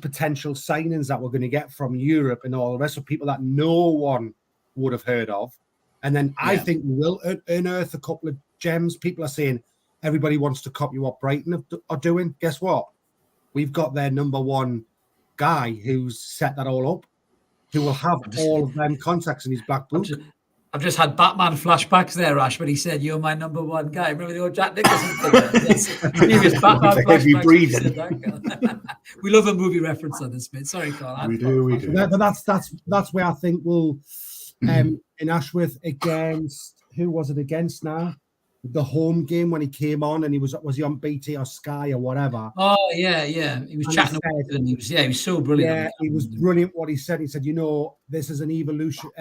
potential signings that we're going to get from Europe and all the rest of people that no one would have heard of. And then I think we will unearth a couple of gems. People are saying everybody wants to copy what Brighton are doing. Guess what? We've got their number one guy who's set that all up, who will have all of them contacts in his back book. I've just had Batman flashbacks there, Ash, when he said, "You're my number one guy." Remember the old Jack Nicholson thing? Yes. Batman flashbacks. We love a movie reference on this, mate. Sorry, Carl. We do. But that's where I think we'll in Ashworth against, who was it against now? The home game when he came on and was he on BT or Sky or whatever? Oh yeah. He was chatting with him. He was so brilliant. Yeah, he was brilliant. What he said, this is an evolution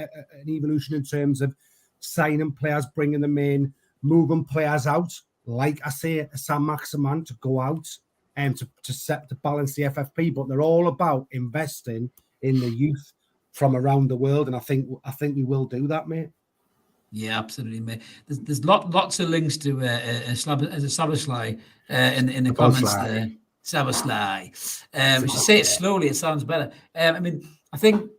in terms of signing players, bringing them in, moving players out. Like I say, Saint-Maximin to go out and to balance the FFP. But they're all about investing in the youth from around the world, and I think we will do that, mate. Yeah, absolutely, mate. There's lots of links to Szoboszlai in the comments there. Szoboszlai. We should say it slowly. It sounds better. I think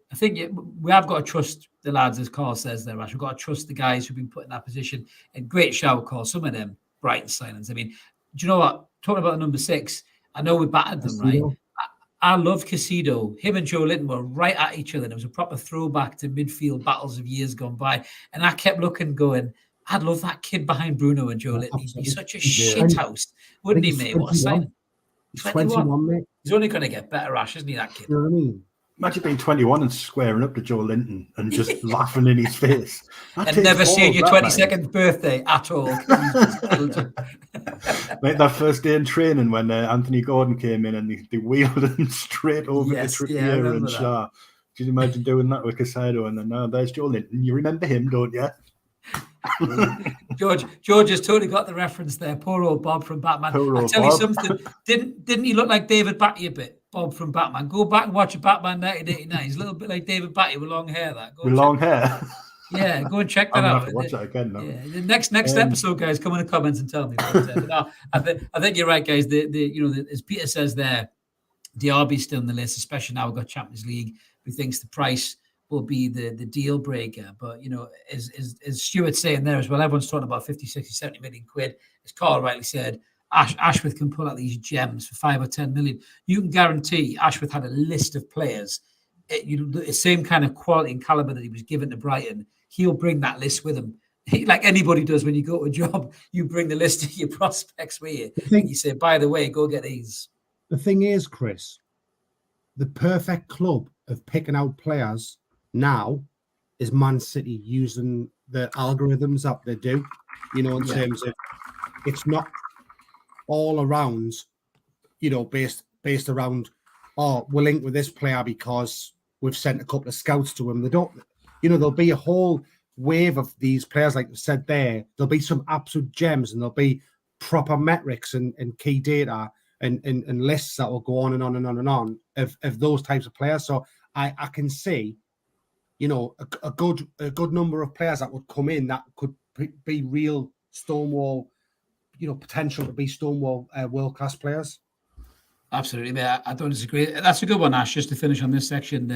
we have got to trust the lads, as Carl says there, Ash. We've got to trust the guys who've been put in that position. And great shout, Carl. Some of them Brighton signings. Do you know what? Talking about the number 6, I know we battered them, right? I love Caicedo. Him and Joe Linton were right at each other. And it was a proper throwback to midfield battles of years gone by. And I kept looking, going, I'd love that kid behind Bruno and Joe Linton. He'd be such a shit house, wouldn't he, mate? What a sign. 21, mate. He's only going to get better, Ash, isn't he, that kid? You know what I mean? Imagine being 21 and squaring up to Joe Linton and just laughing in his face. And never seeing your 22nd birthday at all. Mate, that first day in training when Anthony Gordon came in and they wheeled him straight over to Trippier and Shaw. Could you imagine doing that with Caicedo? And then there's Joe Linton. You remember him, don't you? George has totally got the reference there. Poor old Bob from Batman. Poor I old tell you Bob. something. Didn't he look like David Batty a bit? Bob from Batman. Go back and watch a Batman 1989. He's a little bit like David Batty with long hair. With long hair. Yeah, go and check that I'm gonna out. have to watch that again now. Yeah, the next episode, guys, come in the comments and tell me. But no, I think you're right, guys. As Peter says there, Diaby's still on the list, especially now we've got Champions League. Who thinks the price will be the deal breaker? But as Stuart's saying there as well, everyone's talking about 50, 60, 70 million quid. As Carl rightly said, Ashworth can pull out these gems for 5 or 10 million. You can guarantee Ashworth had a list of players. The same kind of quality and caliber that he was given to Brighton. He'll bring that list with him. Like anybody does when you go to a job, you bring the list of your prospects with you. And you say, by the way, go get these. The thing is, Chris, the perfect club of picking out players now is Man City, using the algorithms that they do, in terms of it's not all around, based around, we're linked with this player because we've sent a couple of scouts to him. They don't, there'll be a whole wave of these players, like you said there. There'll be some absolute gems, and there'll be proper metrics and key data and lists that will go on and on and on and on of those types of players. So I can see, a good number of players that would come in that could be real Stonewall, potential to be Stonewall world-class players. Absolutely, I don't disagree. That's a good one, Ash. Just to finish on this section,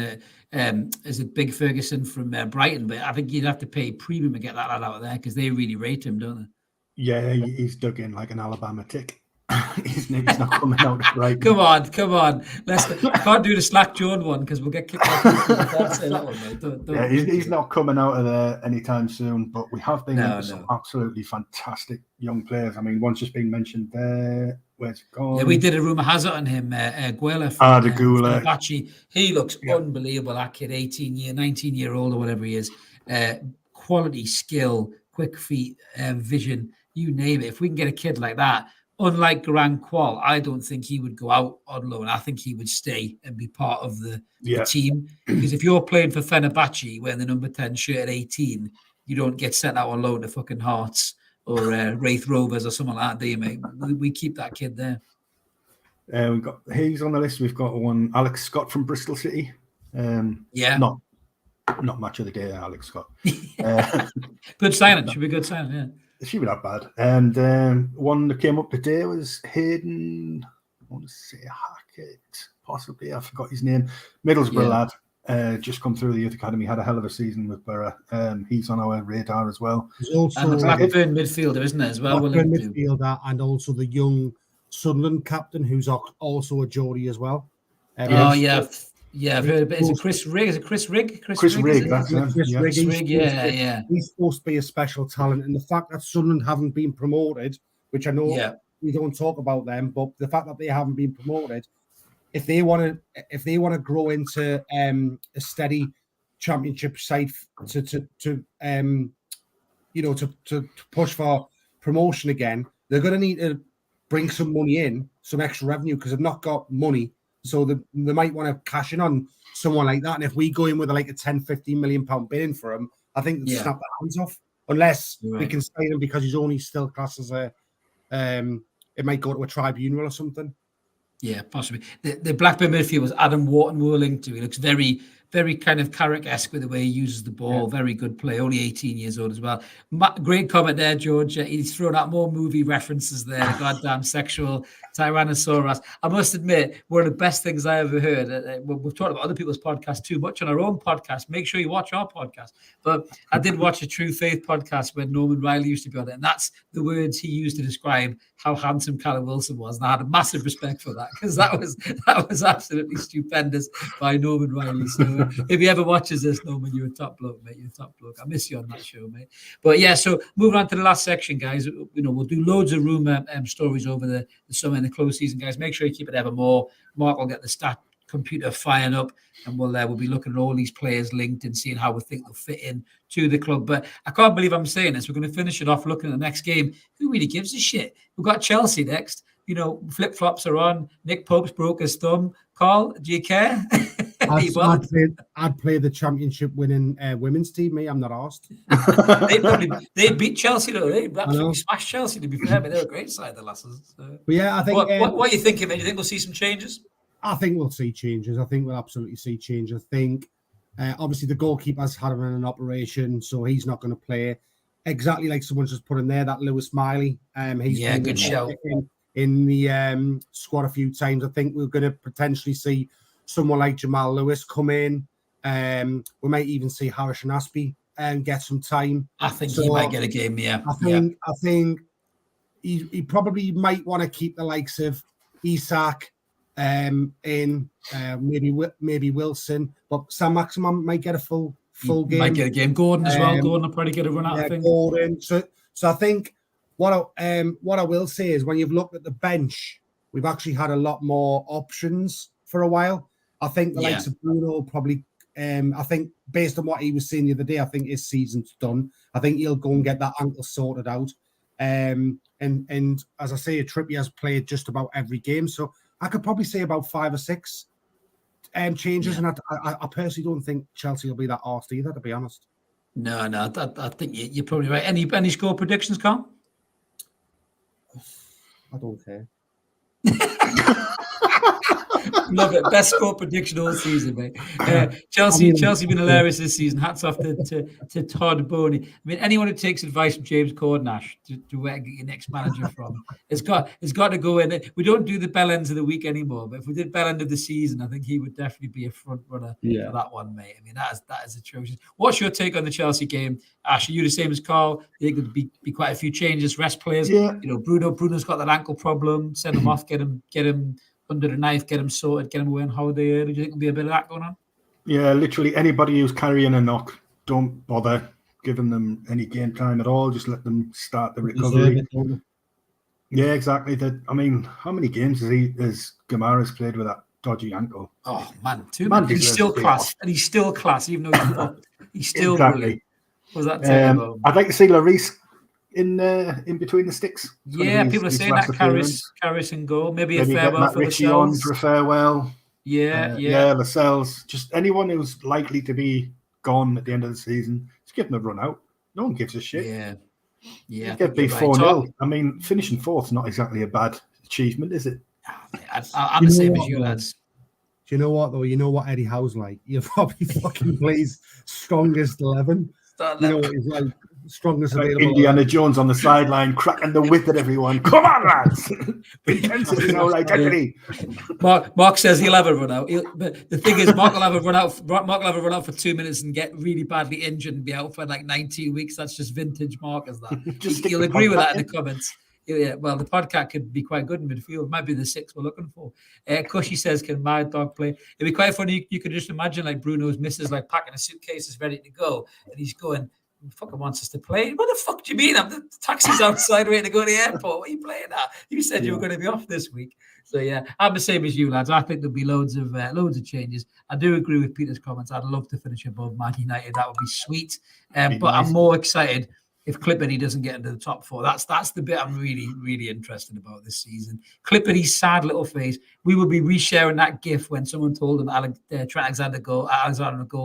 is it Big Ferguson from Brighton? But I think you'd have to pay premium to get that lad out of there because they really rate him, don't they? Yeah, he's dug in like an Alabama tick. His name's not coming out right. Come on. Can't do the Slack Joan one because we'll get kicked off. Can't say that one, mate. Don't he's not coming out of there anytime soon. But we have been into some absolutely fantastic young players. I mean, one's just been mentioned there. Where's it gone? Yeah, we did a rumour hazard on him, Guela. The Gula. He looks unbelievable. That kid, 19-year-old or whatever he is. Quality, skill, quick feet, vision, you name it. If we can get a kid like that, unlike Grand Qual, I don't think he would go out on loan. I think he would stay and be part of the team. Because if you're playing for Fenerbahce wearing the number 10 shirt at 18, you don't get sent out on loan to fucking Hearts or Wraith Rovers or something like that, do you, mate? We keep that kid there. He's on the list. We've got one, Alex Scott from Bristol City. Not much of the day, Alex Scott. Good signing. Should be a good signing, yeah. She was not bad. And one that came up today was Hayden, I want to say Hackett, possibly. I forgot his name. Middlesbrough lad. Just come through the youth academy, had a hell of a season with Borough. He's on our radar as well. He's also and the Blackburn midfielder, isn't it, as well? Blackburn midfielder, and also the young Sunderland captain, who's also a Geordie as well. Yeah, I've heard of it. Is it Chris Rigg? Is it Chris Rigg? Chris Rigg, that's him. Chris Rigg, yeah. He's supposed to be a special talent. And the fact that Sunderland haven't been promoted, which I know we don't talk about them, but the fact that they haven't been promoted, if they want to grow into a steady championship side to push for promotion again, they're going to need to bring some money in, some extra revenue, because they've not got money. So they might want to cash in on someone like that. And if we go in with a 10, 15 million pound bidding for him, I think they'll snap their hands off. Unless we can sign him because he's only still classed as it might go to a tribunal or something. Yeah, possibly. The Blackburn midfield was Adam Wharton we were linked to. He looks very, very kind of Carrick-esque with the way he uses the ball. Yeah. Very good play. Only 18 years old as well. Great comment there, George. He's thrown out more movie references there. Goddamn sexual Tyrannosaurus. I must admit, one of the best things I ever heard. We've talked about other people's podcasts too much on our own podcast. Make sure you watch our podcast. But I did watch a True Faith podcast when Norman Riley used to be on it. And that's the words he used to describe how handsome Callum Wilson was. And I had a massive respect for that because that was absolutely stupendous by Norman Riley. So if he ever watches this, Norman, you're a top bloke, mate. You're a top bloke. I miss you on that show, mate. But yeah, so moving on to the last section, guys. We'll do loads of rumour stories over the summer and the close season, guys. Make sure you keep it evermore. Mark will get the stat computer firing up, and we'll be looking at all these players linked and seeing how we think they'll fit in to the club. But I can't believe I'm saying this. We're going to finish it off looking at the next game. Who really gives a shit? We've got Chelsea next. Flip-flops are on. Nick Pope's broke his thumb. Carl, do you care? I'd play the championship winning women's team. Me, I'm not asked. They beat Chelsea though. They absolutely smashed Chelsea. To be fair, but they're a great side, the lasses. So. But yeah, I think. What are you thinking, mate? Do you think we'll see some changes? I think we'll see changes. I think we'll absolutely see changes. I think obviously the goalkeeper's had an operation, so he's not going to play. Exactly like someone's just put in there, that Lewis Miley. He's been good shout. In the squad a few times. I think we're going to potentially see someone like Jamal Lewis come in. We might even see Harrison Aspie get some time. I think he might get a game. Yeah, I think he probably might want to keep the likes of Isak in maybe Wilson, but Saint-Maximin might get a full game. Might get a game. Gordon as well. Gordon will probably get a run out. I think. Gordon. So I think what I will say is when you've looked at the bench, we've actually had a lot more options for a while. I think the likes of Bruno probably. I think based on what he was saying the other day, I think his season's done. I think he'll go and get that ankle sorted out. And as I say, Trippier has played just about every game, so I could probably say about 5 or 6 changes. And I personally don't think Chelsea will be that arsed either, to be honest. No, I think you're probably right. Any score predictions, Carl? I don't care. Love it. Best score prediction all season, mate. Chelsea been hilarious this season. Hats off to Todd Boney. I mean, anyone who takes advice from James Corden, Ash, to where to get your next manager from, it's got to go in. We don't do the bell ends of the week anymore, but if we did bell end of the season, I think he would definitely be a front runner for that one, mate. I mean, that is atrocious. What's your take on the Chelsea game, Ash? Are you the same as Carl? You think there'd be quite a few changes, rest players? Yeah. You know, Bruno's got that ankle problem. Send him off. Get him under the knife, get him sorted, get him away on holiday early. Do you think there'll be a bit of that going on? Yeah, literally anybody who's carrying a knock, don't bother giving them any game time at all. Just let them start the recovery. Yeah, exactly. I mean, how many games has Gamara's played with that dodgy ankle? Oh man, too many. He's still class, and he's still class, even though he's still brilliant. Was that terrible? I'd like to see Lloris in between the sticks. Yeah, people are saying that Carris in goal. Maybe a farewell for Ritchie on for a farewell. Yeah. Lascelles. Just anyone who's likely to be gone at the end of the season, just give them a run out. No one gives a shit. Yeah. Get beat 4-0. I mean, finishing fourth's not exactly a bad achievement, is it? I'm the same as you, lads. Do you know what though? You know what Eddie Howe's like. He probably fucking plays strongest 11. You know what he's like. Strongest available. Indiana Jones on the sideline, cracking the whip at everyone. Come on, lads! Intensity, no identity. Mark says he'll have a run out. But the thing is, Mark will have a run out. Mark will have a run out for 2 minutes and get really badly injured and be out for like 19 weeks. That's just vintage Mark, is that? You'll agree with that in the comments. Yeah, well, the podcast could be quite good in midfield. Might be the 6 we're looking for. Cushy says, "Can my dog play?" It'd be quite funny. You could just imagine like Bruno's missus like packing a suitcase, ready to go, and he's going, "Fucking wants us to play." What the fuck do you mean? The taxi's outside waiting to go to the airport. What are you playing at? You said you were going to be off this week. So yeah, I'm the same as you, lads. I think there'll be loads of changes. I do agree with Peter's comments. I'd love to finish above Man United. That would be sweet. But nice. I'm more excited if Clippity doesn't get into the top 4. That's the bit I'm really, really interested about this season. Clippity's sad little face. We will be resharing that gif when someone told him Trent Alexander goal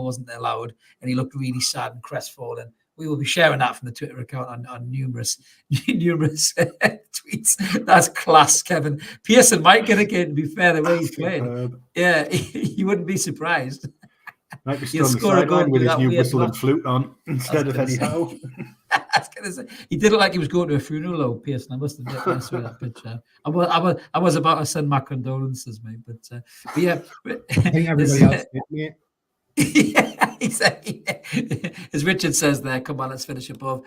wasn't allowed, and he looked really sad and crestfallen. We will be sharing that from the Twitter account on numerous tweets. That's class, Kevin. Pearson might get a game, to be fair, the way he's playing. Yeah, you wouldn't be surprised. Might be still on the sideline with his new whistle and flute on instead of Eddie Howe. I was gonna say, he did look like he was going to a funeral, though, Pearson. I must admit, I saw that picture. I was about to send my condolences, mate. But yeah, I think everybody else did, mate. Yeah, exactly. As Richard says there, come on, let's finish above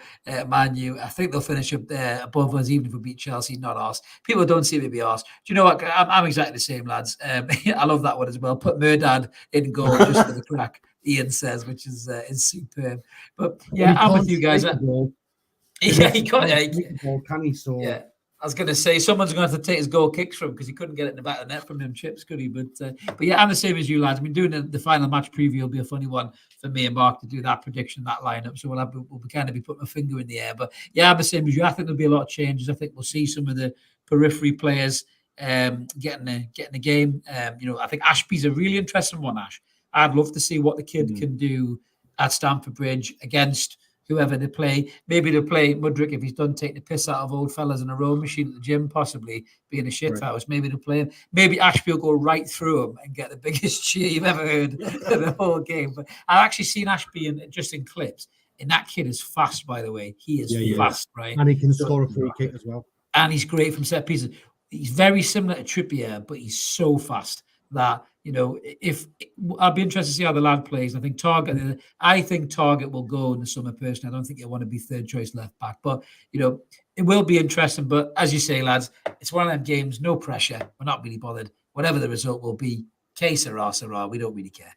Man U. I think they'll finish up there above us, even if we beat Chelsea, not us. People don't seem to be arse. Do you know what? I'm exactly the same, lads. I love that one as well. Put Murdad in goal just for the crack, Ian says, which is superb. But yeah, I'm with you guys. Yeah, he can't. Can he? So yeah. I was going to say someone's going to have to take his goal kicks from him because he couldn't get it in the back of the net from them chips, could he? But yeah, I'm the same as you, lads. I mean, doing the final match preview will be a funny one for me and Mark to do that prediction, that lineup. So we'll kind of be putting a finger in the air. But yeah, I'm the same as you. I think there'll be a lot of changes. I think we'll see some of the periphery players getting the game. I think Ashby's a really interesting one, Ash. I'd love to see what the kid can do at Stamford Bridge against whoever they play. Maybe they'll play Mudryk if he's done taking the piss out of old fellas in a row machine at the gym, possibly being a shit house. Maybe they'll play him. Maybe Ashby will go right through him and get the biggest cheer you've ever heard in the whole game. But I've actually seen Ashby just in clips. And that kid is fast, by the way. He is fast, right? And he can score a free kick as well. And he's great from set pieces. He's very similar to Trippier, but he's so fast that, if I'll be interested to see how the lad plays. I think Target will go in the summer personally. I don't think he'll want to be third choice left back, but it will be interesting. But as you say, lads, it's one of them games, no pressure. We're not really bothered. Whatever the result will be, que sera, we don't really care.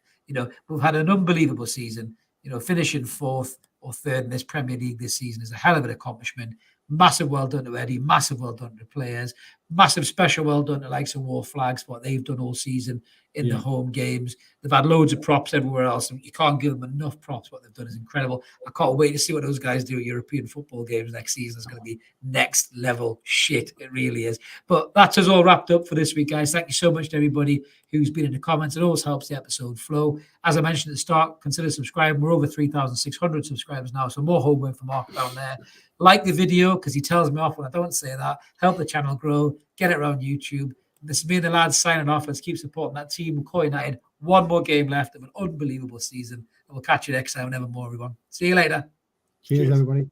We've had an unbelievable season. Finishing 4th or 3rd in this Premier League this season is a hell of an accomplishment. Massive well done to Eddie, massive well done to the players, massive special well done to likes of War Flags, what they've done all season in the home games. They've had loads of props everywhere else. You can't give them enough props. What they've done is incredible. I can't wait to see what those guys do at European football games next season. It's going to be next level shit. It really is. But that's us all wrapped up for this week, guys. Thank you so much to everybody who's been in the comments. It always helps the episode flow. As I mentioned at the start, consider subscribing. We're over 3,600 subscribers now, so more homework for Mark down there. Like the video, because he tells me off when I don't say that. Help the channel grow. Get it around YouTube. This is me and the lads signing off. Let's keep supporting that team. We're United. One more game left of an unbelievable season. And we'll catch you next time. Never more, everyone. See you later. Cheers, everybody.